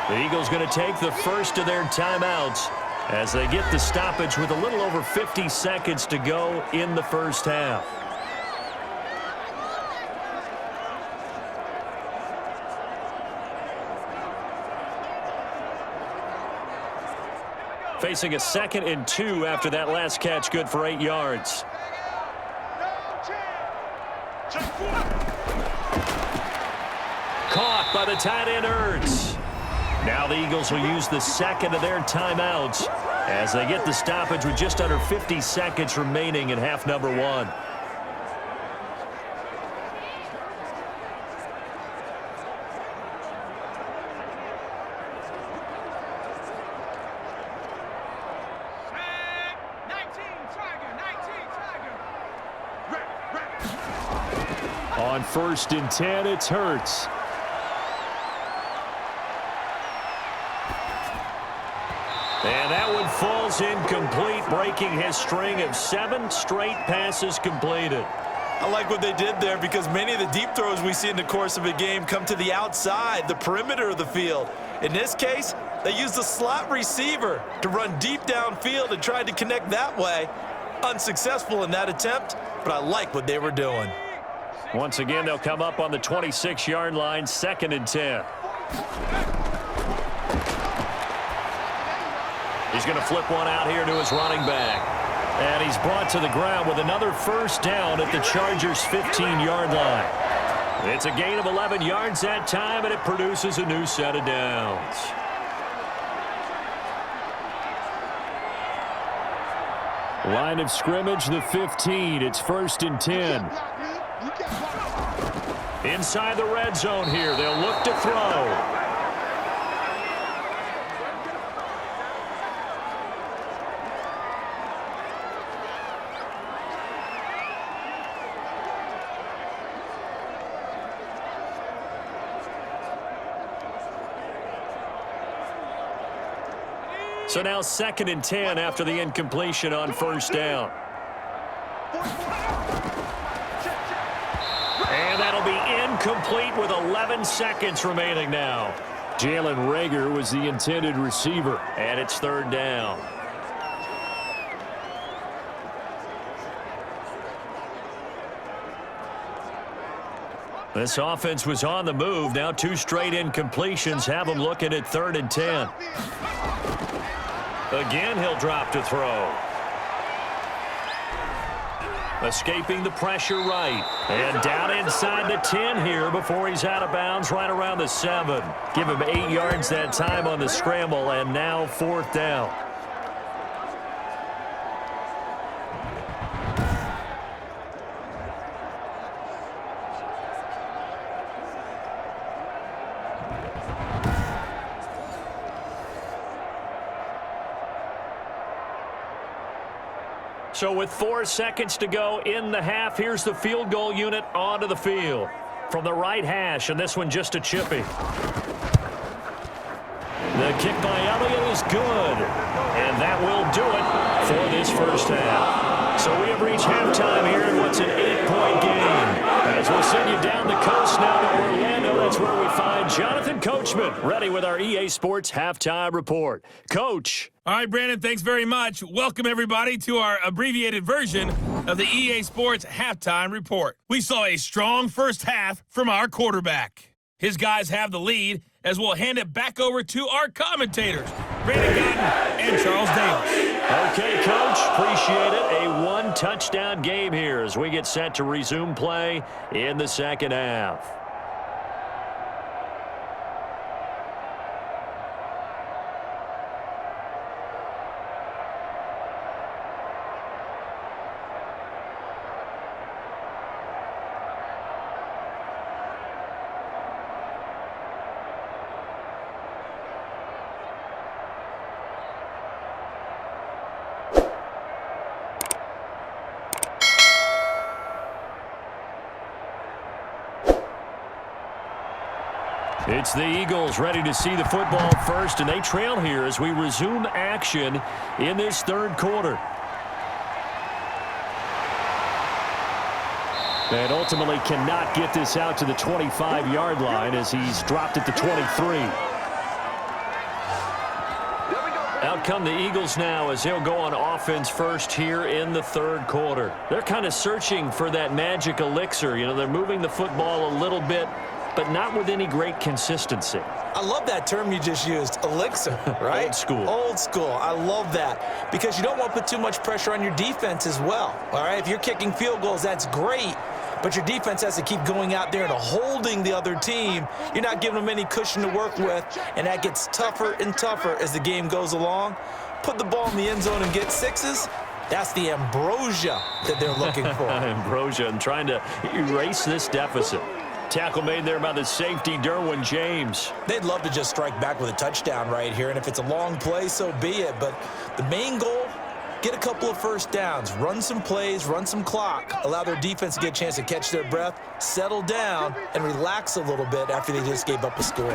The Eagles going to take the first of their timeouts as they get the stoppage with a little over 50 seconds to go in the first half. Facing a 2nd and 2 after that last catch, good for 8 yards. Caught by the tight end, Ertz. Now the Eagles will use the 2nd of their timeouts as they get the stoppage with just under 50 seconds remaining in half number 1. On 1st and 10, it's Hurts. And that one falls incomplete, breaking his string of 7 straight passes completed.
I like what they did there because many of the deep throws we see in the course of a game come to the outside, the perimeter of the field. In this case, they used the slot receiver to run deep downfield and tried to connect that way. Unsuccessful in that attempt, but I like what they were doing.
Once again, they'll come up on the 26-yard line, 2nd and 10. He's going to flip one out here to his running back. And he's brought to the ground with another first down at the Chargers' 15-yard line. It's a gain of 11 yards that time, and it produces a new set of downs. Line of scrimmage, the 15. It's 1st and 10. Inside the red zone here, they'll look to throw. So now 2nd and 10 after the incompletion on first down. And that'll be incomplete with 11 seconds remaining now. Jalen Reagor was the intended receiver, and it's 3rd down. This offense was on the move. Now 2 straight incompletions have them looking at 3rd and 10. Again, he'll drop to throw. Escaping the pressure right. And down inside the 10 here before he's out of bounds right around the 7. Give him 8 yards that time on the scramble, and now 4th down. So with 4 seconds to go in the half, here's the field goal unit onto the field. From the right hash, and this one just a chippy. The kick by Elliott is good. And that will do it for this first half. So we have reached halftime here in what's an 8-point game. As we'll send you down the coast now to Orlando, that's where we find Jonathan Coachman ready with our EA Sports Halftime Report. Coach.
All right, Brandon, thanks very much. Welcome, everybody, to our abbreviated version of the EA Sports Halftime Report. We saw a strong first half from our quarterback. His guys have the lead as we'll hand it back over to our commentators, Brandon Gotton and Charles Davis.
Okay, Coach, appreciate it. A 1-touchdown game here as we get set to resume play in the second half. It's the Eagles ready to see the football first, and they trail here as we resume action in this third quarter. And ultimately cannot get this out to the 25-yard line as he's dropped at the 23. Out come the Eagles now as they'll go on offense first here in the third quarter. They're kind of searching for that magic elixir. You know, they're moving the football a little bit, but not with any great consistency.
I love that term you just used, elixir, right?
Old school.
Old school. I love that because you don't want to put too much pressure on your defense as well, all right? If you're kicking field goals, that's great, but your defense has to keep going out there and holding the other team. You're not giving them any cushion to work with, and that gets tougher and tougher as the game goes along. Put the ball in the end zone and get sixes. That's the ambrosia that they're looking for.
Ambrosia and trying to erase this deficit. Tackle made there by the safety, Derwin James.
They'd love to just strike back with a touchdown right here, and if it's a long play, so be it. But the main goal, get a couple of first downs, run some plays, run some clock, allow their defense to get a chance to catch their breath, settle down, and relax a little bit after they just gave up a score.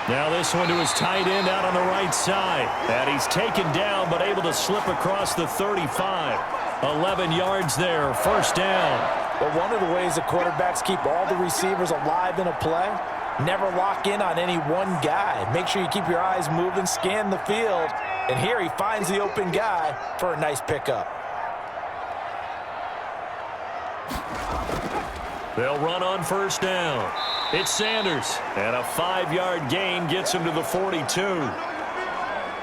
Now this one to his tight end out on the right side. And he's taken down but able to slip across the 35. 11 yards there, first down.
But one of the ways the quarterbacks keep all the receivers alive in a play, never lock in on any one guy. Make sure you keep your eyes moving, scan the field. And here he finds the open guy for a nice pickup.
They'll run on first down. It's Sanders, and a 5-yard gain gets him to the 42.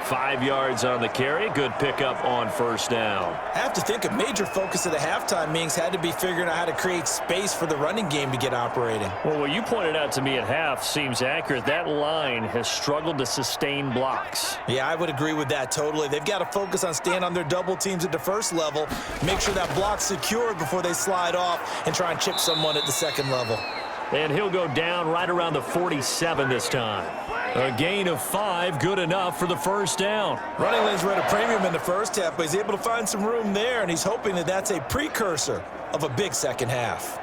5 yards on the carry. Good pickup on first down.
I have to think a major focus of the halftime meetings had to be figuring out how to create space for the running game to get operating.
Well, what you pointed out to me at half seems accurate. That line has struggled to sustain blocks.
Yeah, I would agree with that totally. They've got to focus on staying on their double teams at the first level, make sure that block's secured before they slide off and try and chip someone at the second level.
And he'll go down right around the 47 this time. A gain of 5, good enough for the first down.
Running lanes were at a premium in the first half, but he's able to find some room there, and he's hoping that that's a precursor of a big second half.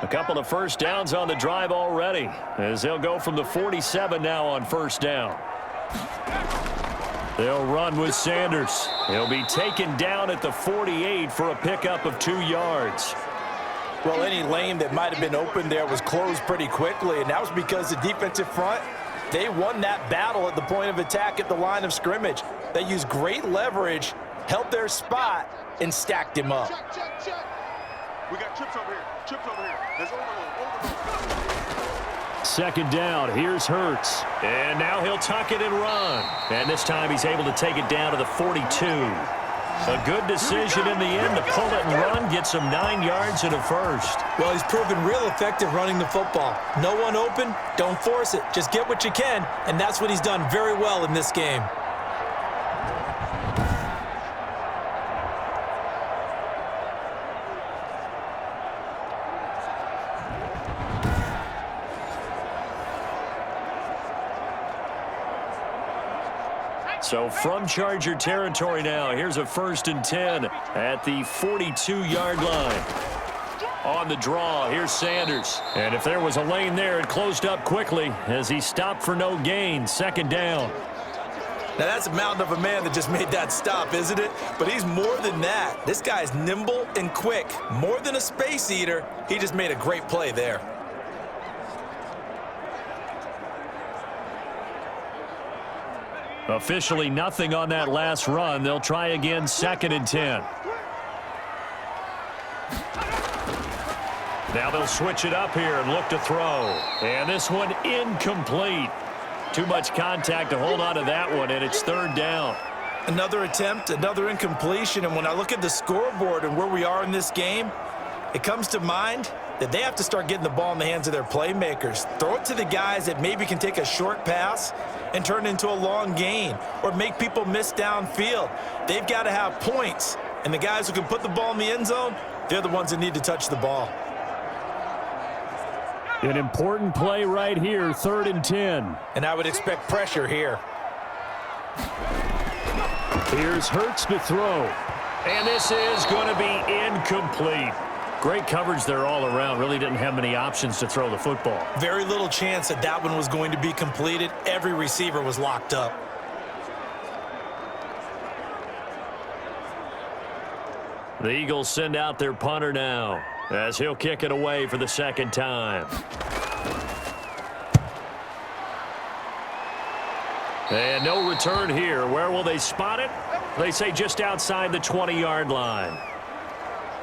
A couple of first downs on the drive already, as they'll go from the 47 now on first down. They'll run with Sanders. He'll be taken down at the 48 for a pickup of 2 yards.
Well, any lane that might have been open there was closed pretty quickly, and that was because the defensive front, they won that battle at the point of attack at the line of scrimmage. They used great leverage, held their spot, and stacked him up.
Check. We got trips over here. There's overload.
Second down, here's Hurts. And now he'll tuck it and run. And this time he's able to take it down to the 42. A good decision in the end to pull it and run, gets him 9 yards and a first.
Well, he's proven real effective running the football. No one open, don't force it. Just get what you can, and that's what he's done very well in this game.
So from Charger territory now, here's a 1st and 10 at the 42-yard line. On the draw, here's Sanders. And if there was a lane there, it closed up quickly as he stopped for no gain. Second down.
Now, that's a mountain of a man that just made that stop, isn't it? But he's more than that. This guy's nimble and quick. More than a space eater, he just made a great play there.
Officially nothing on that last run. They'll try again, 2nd and 10. Now they'll switch it up here and look to throw. And this one incomplete. Too much contact to hold on to that one, and it's 3rd down.
Another attempt, another incompletion, and when I look at the scoreboard and where we are in this game, it comes to mind that they have to start getting the ball in the hands of their playmakers. Throw it to the guys that maybe can take a short pass and turn it into a long gain or make people miss downfield. They've got to have points, and the guys who can put the ball in the end zone, they're the ones that need to touch the ball.
An important play right here, 3rd and 10.
And I would expect pressure here.
Here's Hurts to throw. And this is going to be incomplete. Great coverage there all around. Really didn't have many options to throw the football.
Very little chance that that one was going to be completed. Every receiver was locked up.
The Eagles send out their punter now as he'll kick it away for the second time. And no return here. Where will they spot it? They say just outside the 20-yard line.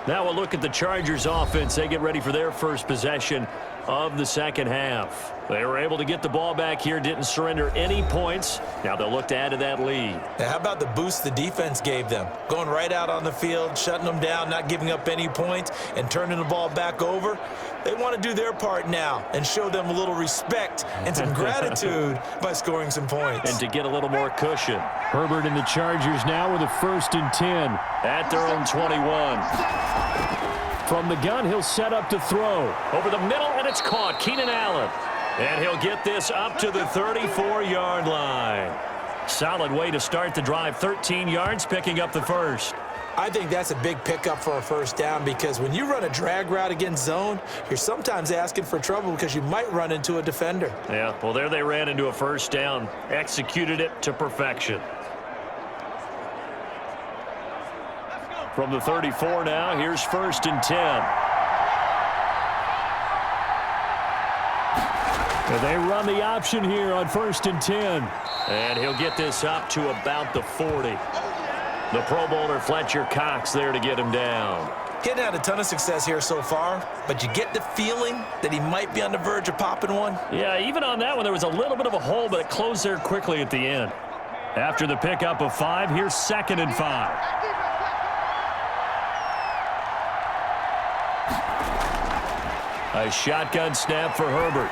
Now we'll look at the Chargers offense. They get ready for their first possession of the second half. They were able to get the ball back here, didn't surrender any points. Now they'll look to add to that lead.
Now, how about the boost the defense gave them? Going right out on the field, shutting them down, not giving up any points, and turning the ball back over. They want to do their part now and show them a little respect and some gratitude by scoring some points.
And to get a little more cushion. Herbert and the Chargers now with a 1st and 10 at their own 21. From the gun, he'll set up to throw. Over the middle, and it's caught. Keenan Allen. And he'll get this up to the 34-yard line. Solid way to start the drive. 13 yards, picking up the first.
I think that's a big pickup for a first down because when you run a drag route against zone, you're sometimes asking for trouble because you might run into a defender.
Yeah, well, there they ran into a first down. Executed it to perfection. From the 34 now, here's 1st and 10. And they run the option here on 1st and 10. And he'll get this up to about the 40. The Pro Bowler Fletcher Cox there to get him down.
Getting had a ton of success here so far, but you get the feeling that he might be on the verge of popping one.
Yeah, even on that one, there was a little bit of a hole, but it closed there quickly at the end. After the pickup of 5, here's 2nd and 5. A shotgun snap for Herbert.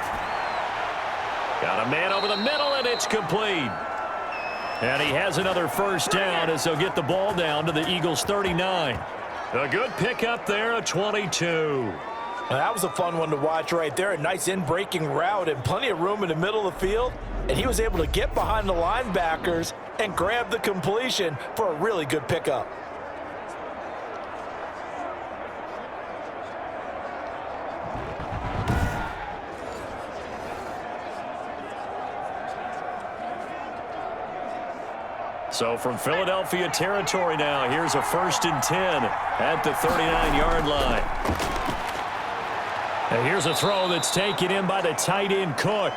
Got a man over the middle, and it's complete. And he has another first down as they'll get the ball down to the Eagles' 39. A good pickup there, a 22.
Now, that was a fun one to watch right there. A nice in-breaking route and plenty of room in the middle of the field. And he was able to get behind the linebackers and grab the completion for a really good pickup.
So from Philadelphia territory now, here's a 1st and 10 at the 39-yard line. And here's a throw that's taken in by the tight end Cook.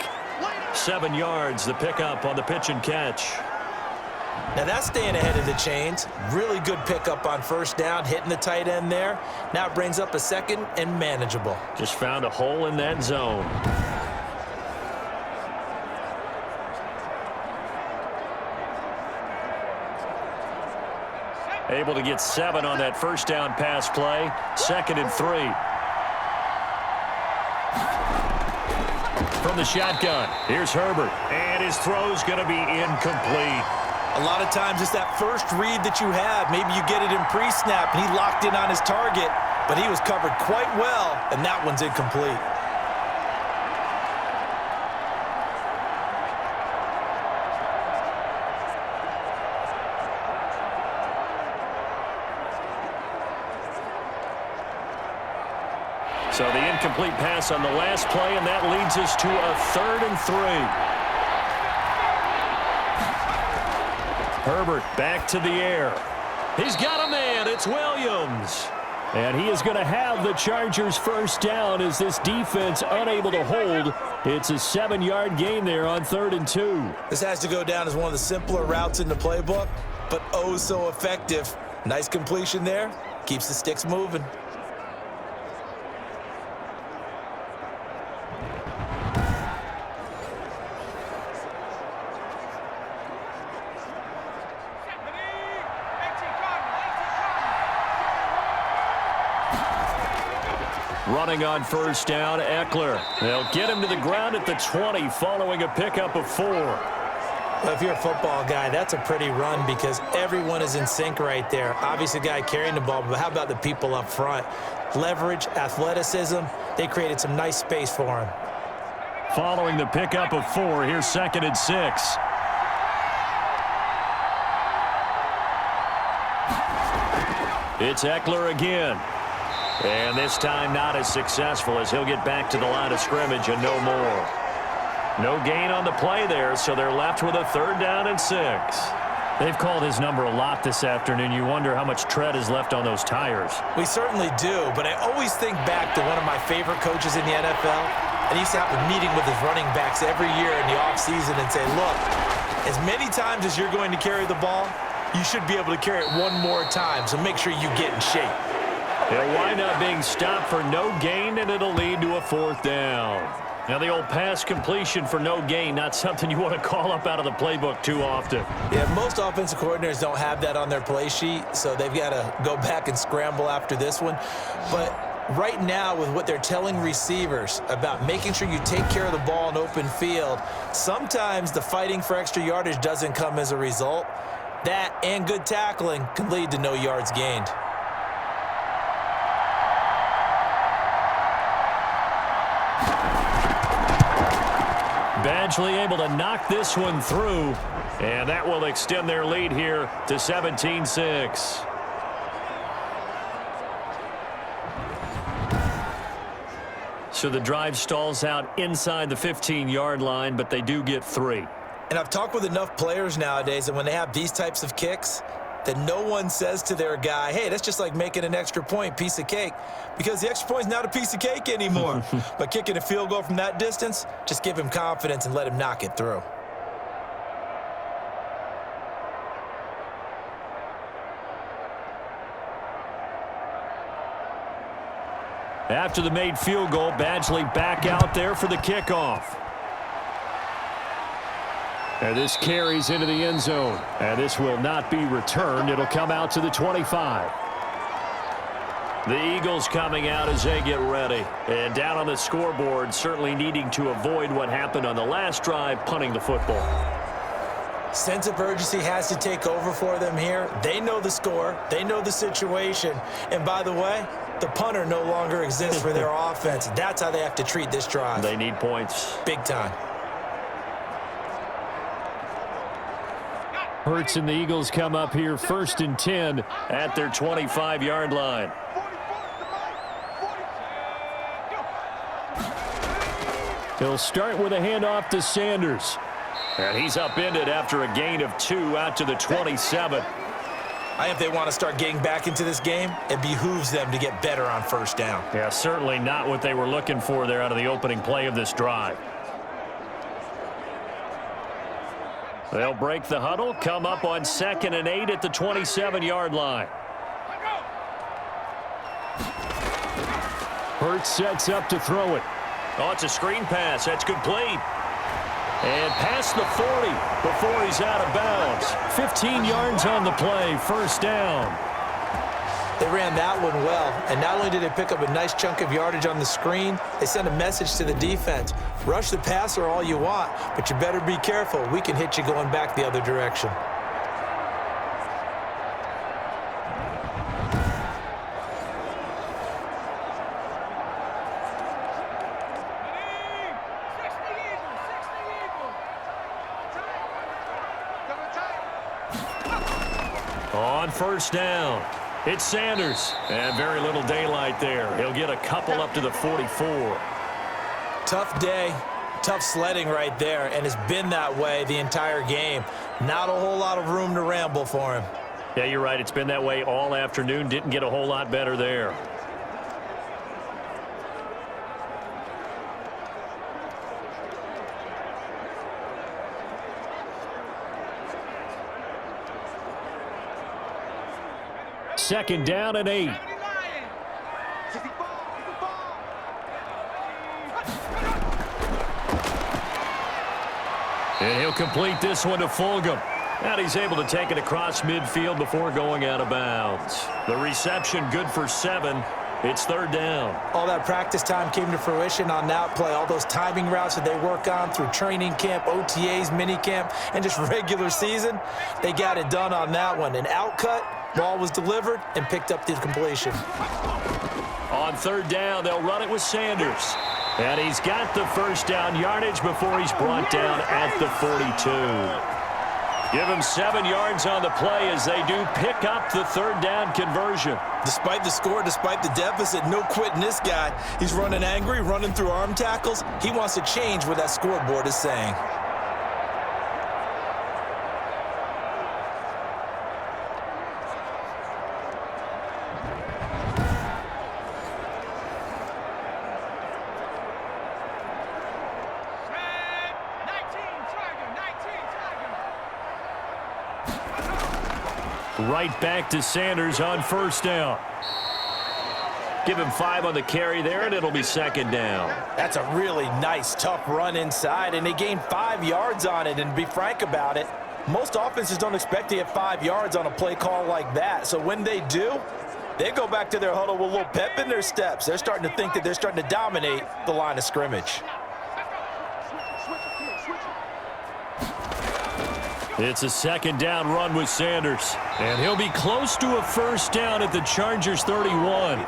7 yards, the pickup on the pitch and catch.
Now that's staying ahead of the chains. Really good pickup on first down, hitting the tight end there. Now it brings up a 2nd and manageable.
Just found a hole in that zone. Able to get 7 on that first down pass play. 2nd and 3. From the shotgun, here's Herbert. And his throw's going to be incomplete.
A lot of times it's that first read that you have. Maybe you get it in pre-snap, and he locked in on his target, but he was covered quite well, and that one's incomplete.
So the incomplete pass on the last play, and that leads us to a 3rd and 3. Herbert back to the air. He's got a man. It's Williams. And he is going to have the Chargers first down as this defense unable to hold. It's a 7-yard gain there on 3rd and 2.
This has to go down as one of the simpler routes in the playbook, but oh so effective. Nice completion there. Keeps the sticks moving.
Running on first down, Eckler. They'll get him to the ground at the 20 following a pickup of 4.
Well, if you're a football guy, that's a pretty run because everyone is in sync right there. Obviously, the guy carrying the ball, but how about the people up front? Leverage, athleticism, they created some nice space for him.
Following the pickup of 4, here's 2nd and 6. It's Eckler again. And this time not as successful as he'll get back to the line of scrimmage and no more. No gain on the play there, so they're left with a 3rd down and 6. They've called his number a lot this afternoon. You wonder how much tread is left on those tires.
We certainly do, but I always think back to one of my favorite coaches in the NFL. And he used to have a meeting with his running backs every year in the offseason and say, look, as many times as you're going to carry the ball, you should be able to carry it one more time, so make sure you get in shape.
He'll wind up being stopped for no gain, and it'll lead to a 4th down. Now, the old pass completion for no gain, not something you want to call up out of the playbook too often.
Yeah, most offensive coordinators don't have that on their play sheet, so they've got to go back and scramble after this one. But right now, with what they're telling receivers about making sure you take care of the ball in open field, sometimes the fighting for extra yardage doesn't come as a result. That and good tackling can lead to no yards gained.
Badgley able to knock this one through, and that will extend their lead here to 17-6. So the drive stalls out inside the 15-yard line, but they do get 3.
And I've talked with enough players nowadays that when they have these types of kicks, that no one says to their guy, hey, that's just like making an extra point, piece of cake, because the extra point's not a piece of cake anymore. But kicking a field goal from that distance, just give him confidence and let him knock it through.
After the made field goal, Badgley back out there for the kickoff. And this carries into the end zone. And this will not be returned. It'll come out to the 25. The Eagles coming out as they get ready. And down on the scoreboard, certainly needing to avoid what happened on the last drive, punting the football.
Sense of urgency has to take over for them here. They know the score. They know the situation. And by the way, the punter no longer exists for their offense. That's how they have to treat this drive.
They need points.
Big time.
Hurts and the Eagles come up here 1st and 10 at their 25-yard line. He'll start with a handoff to Sanders. And he's upended after a gain of 2 out to the 27.
I think if they want to start getting back into this game, it behooves them to get better on 1st down.
Yeah, certainly not what they were looking for there out of the opening play of this drive. They'll break the huddle, come up on 2nd and 8 at the 27-yard line. Hurts sets up to throw it. Oh, it's a screen pass. That's complete. And past the 40 before he's out of bounds. 15 yards on the play, 1st down.
They ran that one well, and not only did they pick up a nice chunk of yardage on the screen, they sent a message to the defense. Rush the passer all you want, but you better be careful. We can hit you going back the other direction.
On 1st down, it's Sanders. And very little daylight there. He'll get a couple up to the 44.
Tough day, tough sledding right there, and it's been that way the entire game. Not a whole lot of room to ramble for him.
Yeah, you're right. It's been that way all afternoon. Didn't get a whole lot better there. Second down and 8. And he'll complete this one to Fulgham. And he's able to take it across midfield before going out of bounds. The reception good for 7. It's 3rd down.
All that practice time came to fruition on that play. All those timing routes that they work on through training camp, OTAs, minicamp, and just regular season, they got it done on that one. An outcut, ball was delivered, and picked up the completion.
On 3rd down, they'll run it with Sanders. And he's got the 1st down yardage before he's brought down at the 42. Give him 7 yards on the play as they do pick up the third down conversion.
Despite the score, despite the deficit, no quitting this guy. He's running angry, running through arm tackles. He wants to change what that scoreboard is saying.
Right back to Sanders on first down. Give him 5 on the carry there, and it'll be second down.
That's a really nice, tough run inside, and they gained 5 yards on it. And to be frank about it, most offenses don't expect to get 5 yards on a play call like that. So when they do, they go back to their huddle with a little pep in their steps. They're starting to think that they're starting to dominate the line of scrimmage.
It's a second down run with Sanders. And he'll be close to a first down at the Chargers 31.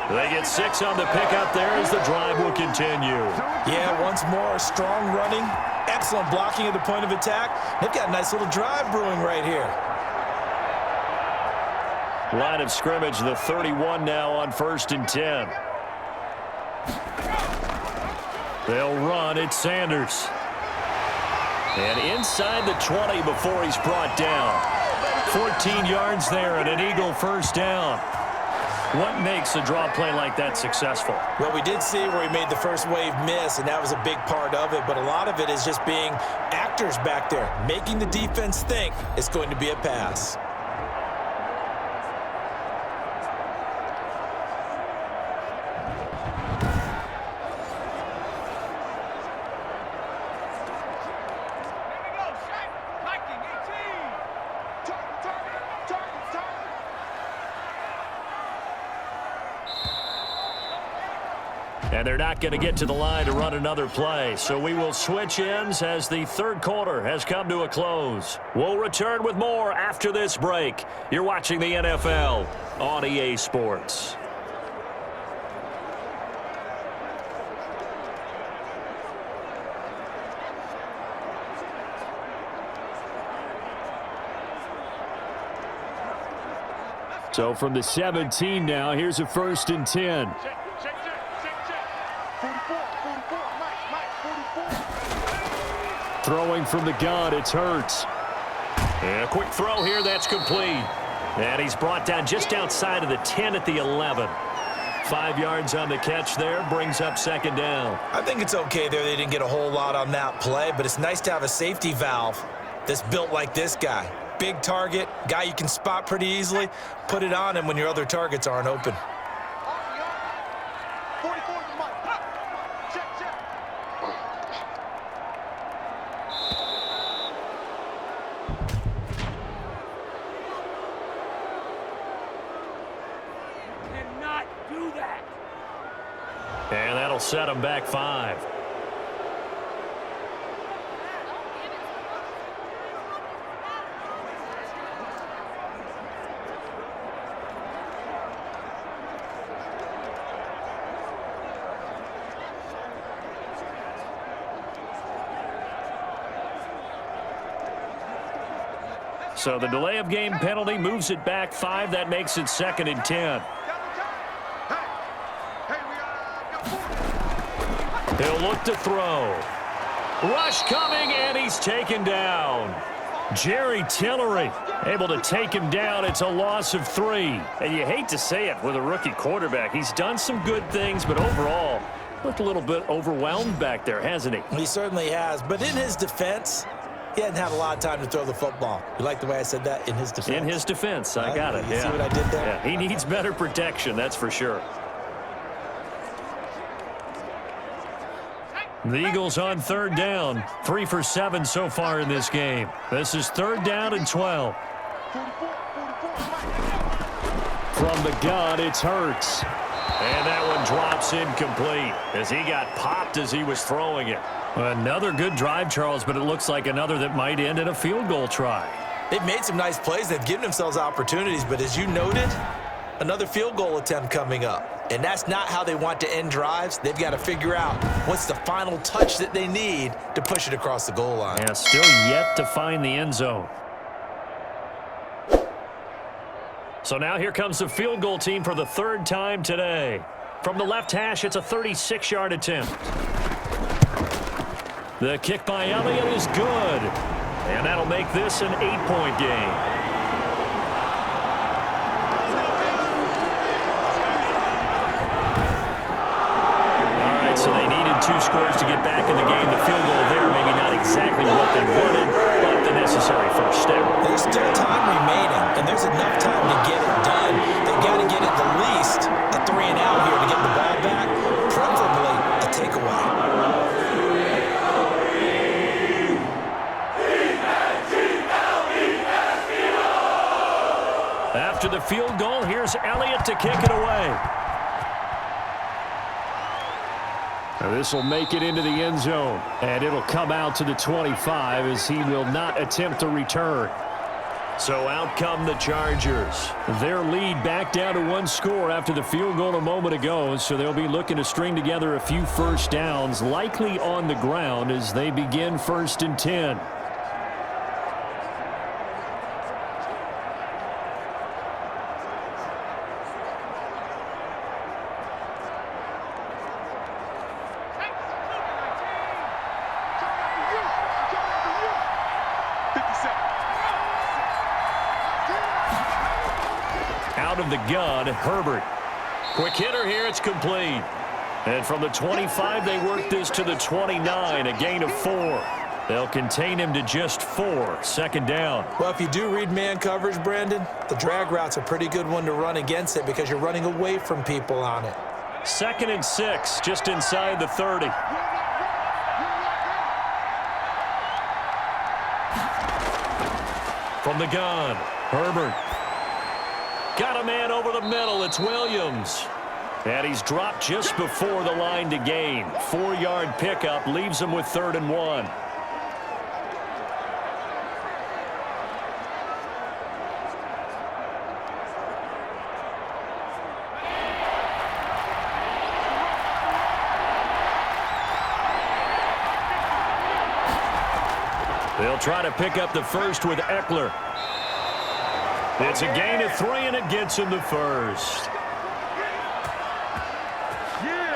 They get 6 on the pickup there as the drive will continue.
Yeah, once more, strong running, excellent blocking at the point of attack. They've got a nice little drive brewing right here.
Line of scrimmage, the 31 now on 1st and 10. They'll run at Sanders. And inside the 20 before he's brought down. 14 yards there and an Eagle first down. What makes a draw play like that successful?
Well, we did see where he made the first wave miss, and that was a big part of it. But a lot of it is just being actors back there, making the defense think it's going to be a pass.
And they're not going to get to the line to run another play. So we will switch ends as the third quarter has come to a close. We'll return with more after this break. You're watching the NFL on EA Sports. So from the 17 now, here's a 1st and 10. Throwing from the gun, it's Hurts. And a quick throw here, that's complete. And he's brought down just outside of the 10 at the 11. 5 yards on the catch there, brings up second down.
I think it's okay there. They didn't get a whole lot on that play, but it's nice to have a safety valve that's built like this guy. Big target, guy you can spot pretty easily. Put it on him when your other targets aren't open.
And that'll set him back 5. So the delay of game penalty moves it back 5. That makes it 2nd and 10. He'll look to throw. Rush coming, and he's taken down. Jerry Tillery able to take him down. It's a loss of 3. And you hate to say it with a rookie quarterback. He's done some good things, but overall, looked a little bit overwhelmed back there, hasn't he?
He certainly has. But in his defense, he hadn't had a lot of time to throw the football. You like the way I said that? In his defense?
In his defense. I got it.
You see what I did there?
Yeah, he needs better protection, that's for sure. The Eagles on 3rd down. 3 for 7 so far in this game. This is 3rd down and 12. From the gun, it's Hurts. And that one drops incomplete as he got popped as he was throwing it. Another good drive, Charles, but it looks like another that might end in a field goal try.
They've made some nice plays. They've given themselves opportunities, but as you noted, another field goal attempt coming up. And that's not how they want to end drives. They've got to figure out what's the final touch that they need to push it across the goal line.
Yeah, still yet to find the end zone. So now here comes the field goal team for the third time today. From the left hash, it's a 36-yard attempt. The kick by Elliott is good. And that'll make this an 8-point game. So they needed 2 scores to get back in the game. The field goal there, maybe not exactly what they wanted, but the necessary first step.
There's still time remaining, and there's enough time to get it done. They've got to get at the least a 3-and-out here to get the ball back, preferably a takeaway.
After the field goal, here's Elliott to kick it away. This will make it into the end zone, and it'll come out to the 25 as he will not attempt to return. So out come the Chargers. Their lead back down to 1 score after the field goal a moment ago, so they'll be looking to string together a few first downs, likely on the ground as they begin 1st and 10. Out of the gun, Herbert. Quick hitter here, it's complete. And from the 25, they work this to the 29, a gain of 4. They'll contain him to just 4, 2nd down.
Well, if you do read man coverage, Brandon, the drag route's a pretty good one to run against it because you're running away from people on it.
2nd and 6, just inside the 30. From the gun, Herbert. Got a man over the middle. It's Williams. And he's dropped just before the line to gain. 4-yard pickup leaves him with 3rd and 1. They'll try to pick up the first with Eckler. It's a gain of 3, and it gets him the first.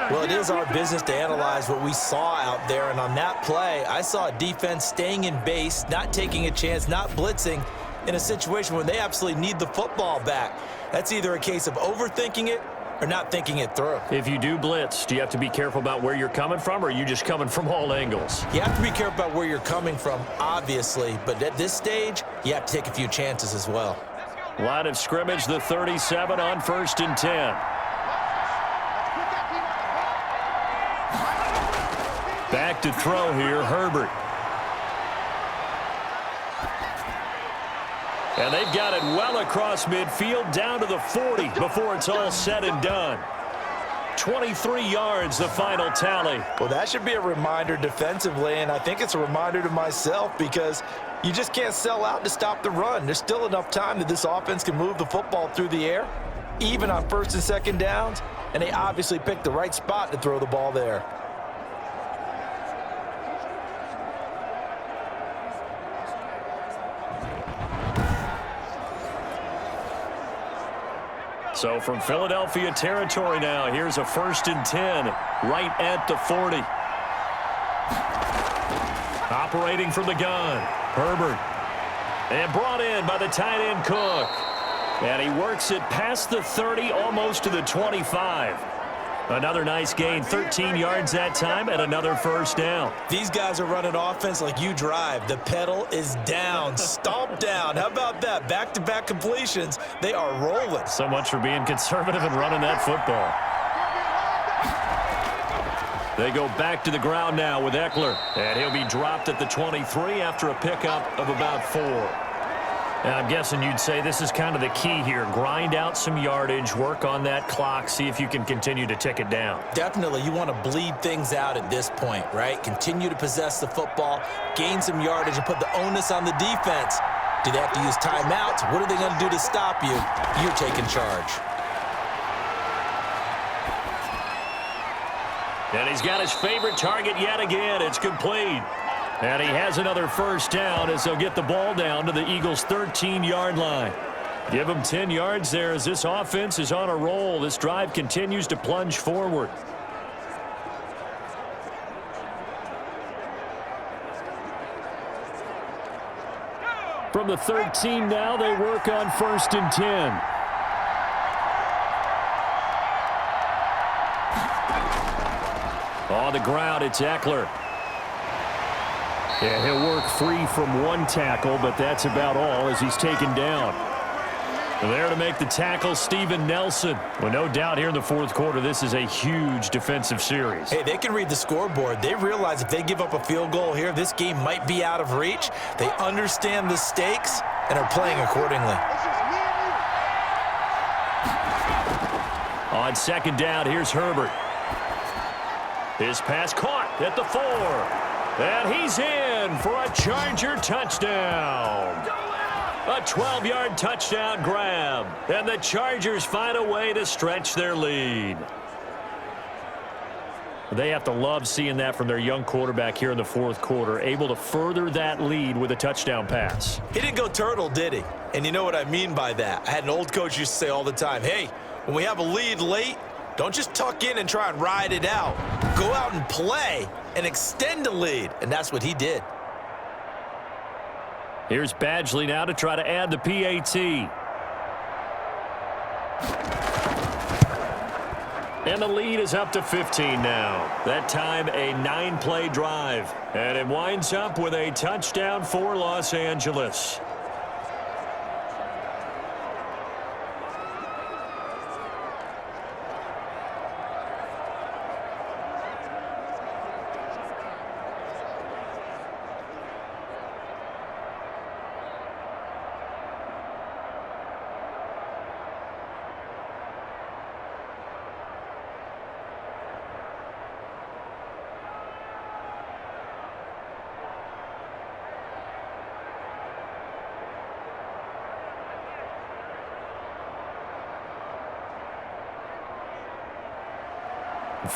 Well, it is our business to analyze what we saw out there, and on that play, I saw a defense staying in base, not taking a chance, not blitzing, in a situation where they absolutely need the football back. That's either a case of overthinking it or not thinking it through.
If you do blitz, do you have to be careful about where you're coming from, or are you just coming from all angles?
You have to be careful about where you're coming from, obviously, but at this stage, you have to take a few chances as well.
Line of scrimmage, the 37 on 1st and 10. Back to throw here, Herbert. And they've got it well across midfield, down to the 40 before it's all said and done. 23 yards, the final tally.
Well, that should be a reminder defensively, and I think it's a reminder to myself because you just can't sell out to stop the run. There's still enough time that this offense can move the football through the air, even on 1st and 2nd downs, and they obviously picked the right spot to throw the ball there.
So from Philadelphia territory now, here's a 1st and 10, right at the 40. Operating from the gun, Herbert. And brought in by the tight end Cook. And he works it past the 30, almost to the 25. Another nice gain, 13 yards that time, and another first down.
These guys are running offense like you drive. The pedal is down, stomp down. How about that? Back-to-back completions. They are rolling.
So much for being conservative and running that football. They go back to the ground now with Eckler. And he'll be dropped at the 23 after a pickup of about 4. And I'm guessing you'd say this is kind of the key here. Grind out some yardage, work on that clock, see if you can continue to tick it down.
Definitely, you want to bleed things out at this point, right? Continue to possess the football, gain some yardage, and put the onus on the defense. Do they have to use timeouts? What are they going to do to stop you? You're taking charge.
And he's got his favorite target yet again. It's complete. And he has another first down as they'll get the ball down to the Eagles' 13-yard line. Give him 10 yards there as this offense is on a roll. This drive continues to plunge forward. From the 13 now, they work on 1st and 10. On the ground, it's Eckler. Yeah, he'll work free from one tackle, but that's about all as he's taken down. There to make the tackle, Steven Nelson. Well, no doubt here in the 4th quarter, this is a huge defensive series.
Hey, they can read the scoreboard. They realize if they give up a field goal here, this game might be out of reach. They understand the stakes and are playing accordingly.
On 2nd down, here's Herbert. His pass caught at the 4. And he's in for a Charger touchdown. A 12-yard touchdown grab. And the Chargers find a way to stretch their lead. They have to love seeing that from their young quarterback here in the 4th quarter, able to further that lead with a touchdown pass.
He didn't go turtle, did he? And you know what I mean by that. I had an old coach used to say all the time, hey, when we have a lead late, don't just tuck in and try and ride it out. Go out and play and extend the lead. And that's what he did.
Here's Badgley now to try to add the PAT. And the lead is up to 15 now. That time a 9-play drive. And it winds up with a touchdown for Los Angeles.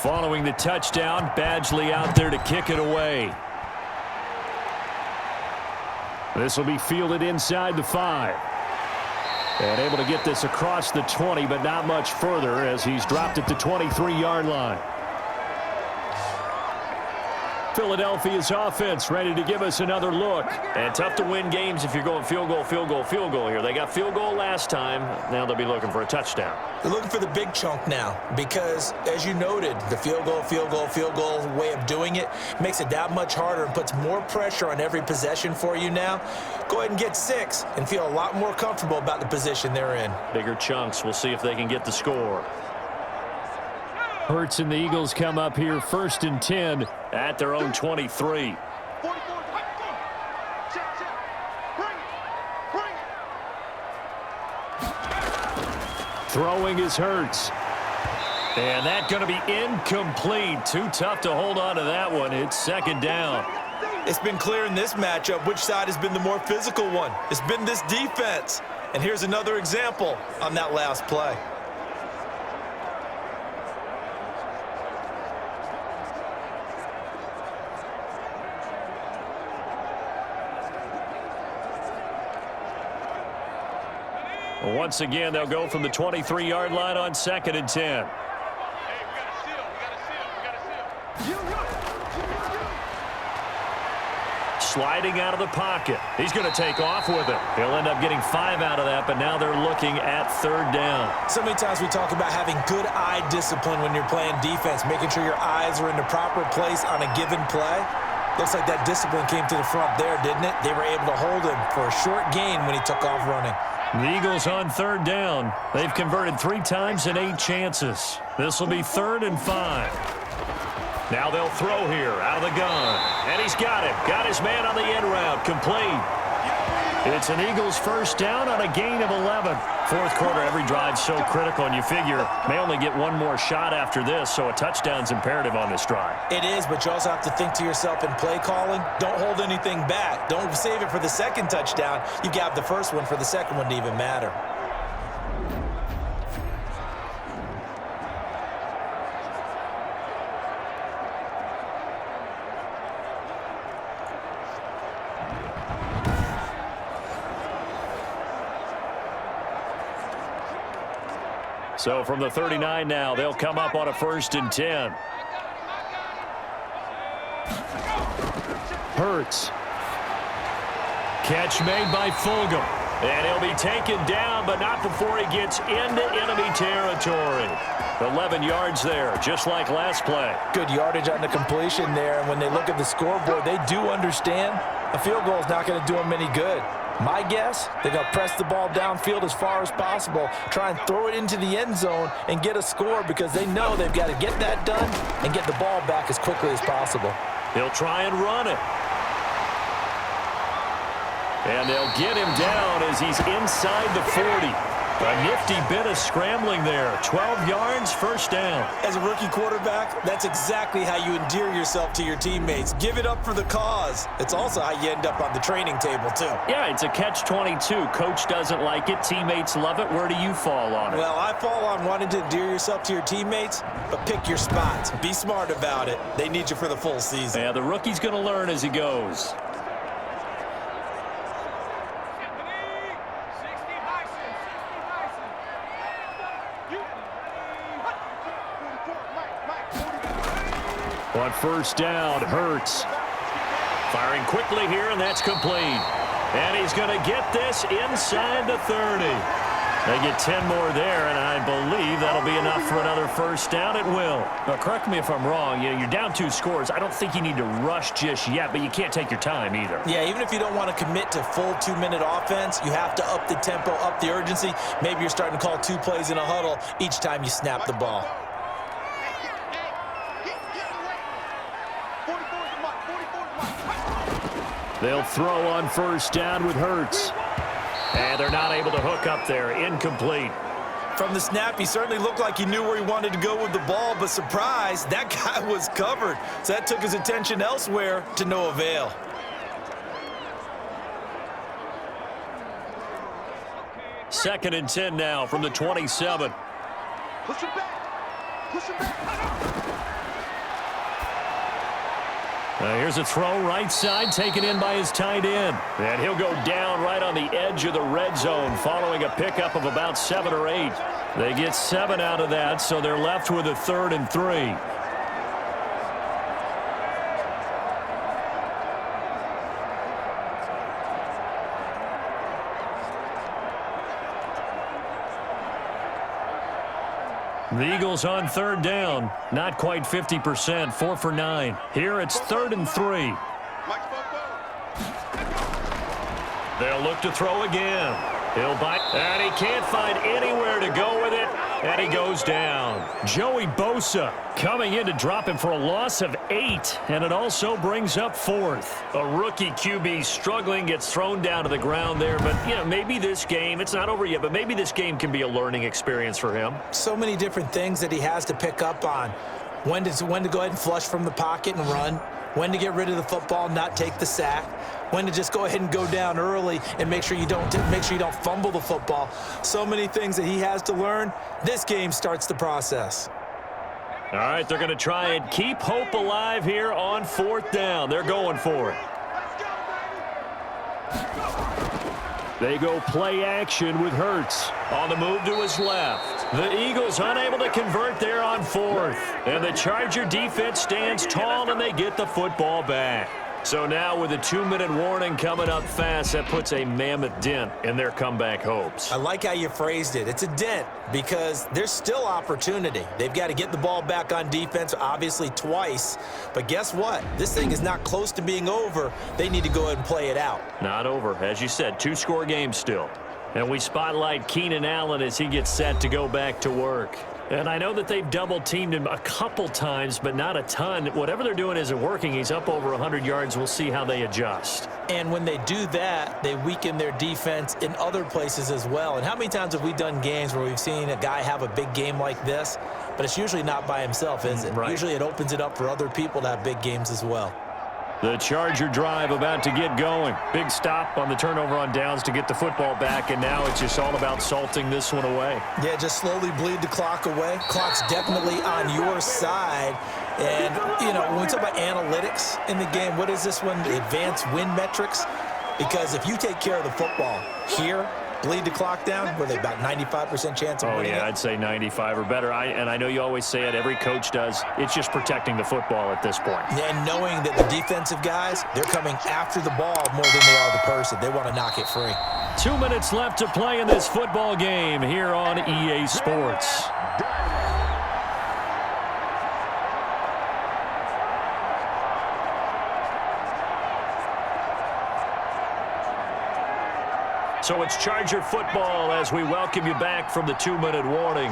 Following the touchdown, Badgley out there to kick it away. This will be fielded inside the 5. And able to get this across the 20, but not much further as he's dropped at the 23-yard line. Philadelphia's offense ready to give us another look. And tough to win games if you're going field goal, field goal, field goal here. They got field goal last time. Now they'll be looking for a touchdown.
They're looking for the big chunk now because, as you noted, the field goal, field goal, field goal way of doing it makes it that much harder and puts more pressure on every possession for you now. Go ahead and get 6 and feel a lot more comfortable about the position they're in.
Bigger chunks. We'll see if they can get the score. Hurts and the Eagles come up here 1st and 10 at their own 23. Throwing is Hurts. And that's going to be incomplete. Too tough to hold on to that one. It's 2nd down.
It's been clear in this matchup which side has been the more physical one. It's been this defense. And here's another example on that last play.
Once again, they'll go from the 23-yard line on 2nd and 10. Sliding out of the pocket. He's going to take off with it. He'll end up getting 5 out of that, but now they're looking at 3rd down.
So many times we talk about having good eye discipline when you're playing defense, making sure your eyes are in the proper place on a given play. Looks like that discipline came to the front there, didn't it? They were able to hold him for a short gain when he took off running.
The Eagles on 3rd down. They've converted 3 times in 8 chances. This will be 3rd and 5. Now they'll throw here out of the gun. And he's got him. Got his man on the end route. Complete. It's an Eagles 1st down on a gain of 11. 4th quarter, every drive so critical, and you figure may only get one more shot after this, so a touchdown's imperative on this drive.
It is, but you also have to think to yourself in play calling, don't hold anything back. Don't save it for the 2nd touchdown. You got the 1st one for the 2nd one to even matter.
So from the 39 now, they'll come up on a 1st and 10. Hurts. Catch made by Fulgham. And he'll be taken down, but not before he gets into enemy territory. 11 yards there, just like last play.
Good yardage on the completion there, and when they look at the scoreboard, they do understand a field goal is not going to do them any good. My guess, they're going to press the ball downfield as far as possible, try and throw it into the end zone and get a score because they know they've got to get that done and get the ball back as quickly as possible.
He'll try and run it. And they'll get him down as he's inside the 40. A nifty bit of scrambling there. 12 yards, 1st down.
As a rookie quarterback, that's exactly how you endear yourself to your teammates. Give it up for the cause. It's also how you end up on the training table, too.
Yeah, it's a catch-22. Coach doesn't like it. Teammates love it. Where do you fall on it?
Well, I fall on wanting to endear yourself to your teammates, but pick your spots. Be smart about it. They need you for the full season.
Yeah, the rookie's going to learn as he goes. On 1st down, Hurts. Firing quickly here, and that's complete. And he's going to get this inside the 30. They get 10 more there, and I believe that'll be enough for another 1st down. It will. Now, correct me if I'm wrong. You know, you're down 2 scores. I don't think you need to rush just yet, but you can't take your time either.
Yeah, even if you don't want to commit to full 2-minute offense, you have to up the tempo, up the urgency. Maybe you're starting to call 2 plays in a huddle each time you snap the ball.
They'll throw on 1st down with Hurts. And they're not able to hook up there. Incomplete.
From the snap, he certainly looked like he knew where he wanted to go with the ball, but surprise, that guy was covered. So that took his attention elsewhere to no avail.
Second and 10 now from the 27.
Push him back. Push him back.
Here's a throw right side taken in by his tight end. And he'll go down right on the edge of the red zone following a pickup of about 7 or 8. They get 7 out of that, so they're left with a 3rd and 3. The Eagles on 3rd down. Not quite 50%, 4 for 9. Here it's 3rd and 3. They'll look to throw again. He'll bite, and he can't find anywhere to go with it, and he goes down. Joey Bosa coming in to drop him for a loss of 8, and it also brings up 4th. A rookie QB struggling, gets thrown down to the ground there, but, you know, maybe this game, it's not over yet, but maybe this game can be a learning experience for him.
So many different things that he has to pick up on. When to go ahead and flush from the pocket and run. When to get rid of the football, not take the sack. When to just go ahead and go down early and make sure you don't fumble the football. So many things that he has to learn. This game starts the process.
All right, they're going to try and keep hope alive here on 4th down. They're going for it. They go play action with Hurts. On the move to his left. The Eagles unable to convert there on 4th. And the Charger defense stands tall, and they get the football back. So now with a 2-minute warning coming up fast, that puts a mammoth dent in their comeback hopes.
I like how you phrased it. It's a dent because there's still opportunity. They've got to get the ball back on defense, obviously twice. But guess what? This thing is not close to being over. They need to go ahead and play it out.
Not over. As you said, 2-score game still. And we spotlight Keenan Allen as he gets set to go back to work. And I know that they've double-teamed him a couple times, but not a ton. Whatever they're doing isn't working. He's up over 100 yards. We'll see how they adjust.
And when they do that, they weaken their defense in other places as well. And how many times have we done games where we've seen a guy have a big game like this, but it's usually not by himself, is it?
Right.
Usually it opens it up for other people to have big games as well.
The Charger drive about to get going. Big stop on the turnover on downs to get the football back, and now it's just all about salting this one away.
Yeah, just slowly bleed the clock away. Clock's definitely on your side. And, you know, when we talk about analytics in the game, what is this one? The advanced win metrics? Because if you take care of the football here, bleed the clock down? Were they about 95% chance of winning
yeah,
it?
I'd say 95 or better. And I know you always say it, every coach does. It's just protecting the football at this point.
And knowing that the defensive guys, they're coming after the ball more than they are the person. They want to knock it free.
2 minutes left to play in this football game here on EA Sports. So it's Charger football as we welcome you back from the 2-minute warning.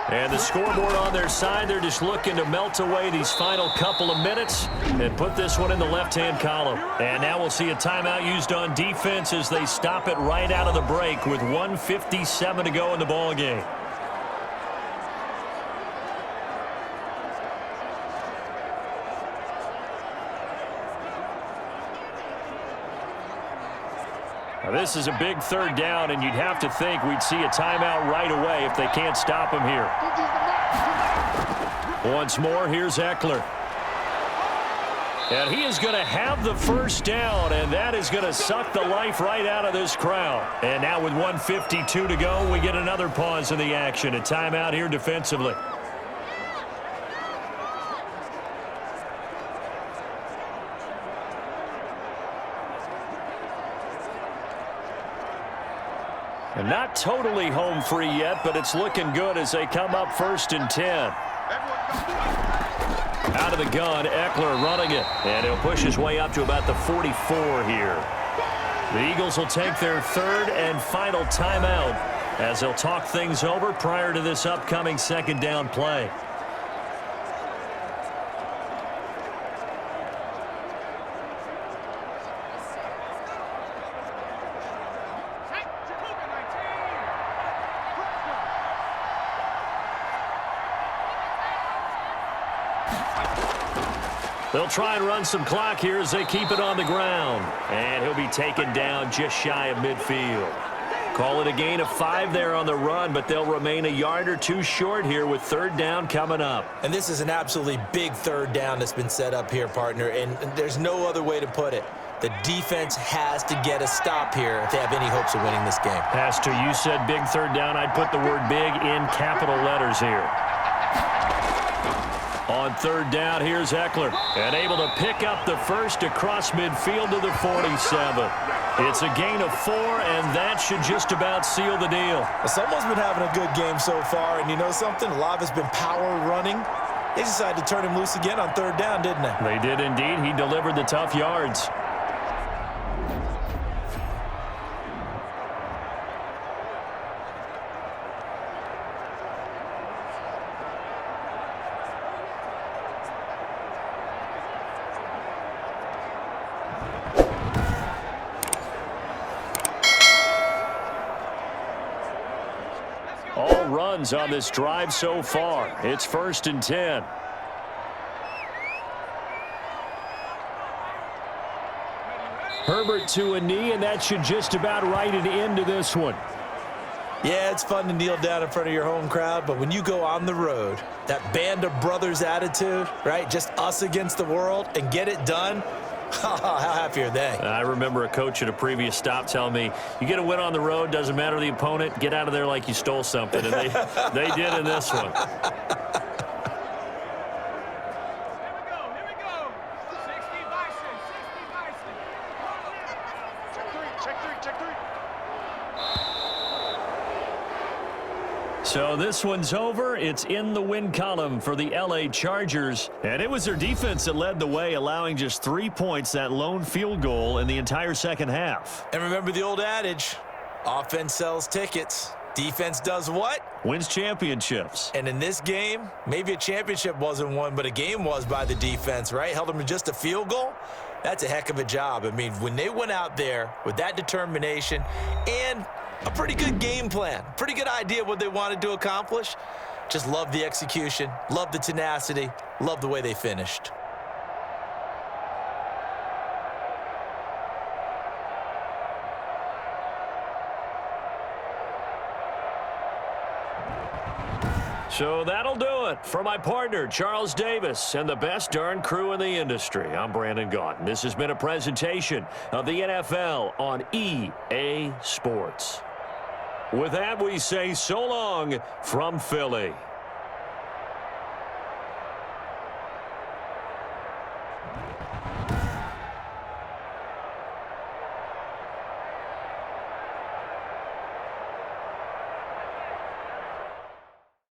And the scoreboard on their side, they're just looking to melt away these final couple of minutes and put this one in the left-hand column. And now we'll see a timeout used on defense as they stop it right out of the break with 1:57 to go in the ball game. Now, this is a big third down, and you'd have to think we'd see a timeout right away if they can't stop him here. Once more, here's Eckler. And he is going to have the first down, and that is going to suck the life right out of this crowd. And now with 1:52 to go, we get another pause in the action. A timeout here defensively. And not totally home free yet, but it's looking good as they come up 1st and 10. Out of the gun, Eckler running it. And he'll push his way up to about the 44 here. The Eagles will take their third and final timeout as they'll talk things over prior to this upcoming second down play. They'll try and run some clock here as they keep it on the ground. And he'll be taken down just shy of midfield. Call it a gain of 5 there on the run, but they'll remain a yard or two short here with third down coming up.
And this is an absolutely big third down that's been set up here, partner, and there's no other way to put it. The defense has to get a stop here if they have any hopes of winning this game.
Has to. You said big third down. I'd put the word big in capital letters here. On third down, here's Eckler, and able to pick up the first across midfield to the 47. It's a gain of 4, and that should just about seal the deal.
Well, someone's been having a good game so far, and you know something? A lot of it's been power running. They decided to turn him loose again on third down, didn't they?
They did indeed. He delivered the tough yards. Runs on this drive so far. It's 1st and 10. Herbert to a knee, and that should just about write it into this one.
Yeah, it's fun to kneel down in front of your home crowd, but when you go on the road, that band of brothers attitude, right, just us against the world, and get it done, how happy are they?
I remember a coach at a previous stop telling me, you get a win on the road, doesn't matter the opponent, get out of there like you stole something. And they did in this one.
Here we go. 60 Bison. Check three.
So this one's over. It's in the win column for the LA Chargers. And it was their defense that led the way, allowing just 3 points, that lone field goal in the entire second half.
And remember the old adage, offense sells tickets. Defense does what?
Wins championships.
And in this game, maybe a championship wasn't won, but a game was by the defense, right? Held them to just a field goal. That's a heck of a job. I mean, when they went out there with that determination and a pretty good game plan, pretty good idea what they wanted to accomplish, just love the execution, love the tenacity, love the way they finished.
So that'll do it for my partner, Charles Davis, and the best darn crew in the industry. I'm Brandon Gaudin. This has been a presentation of the NFL on EA Sports. With that, we say so long from Philly.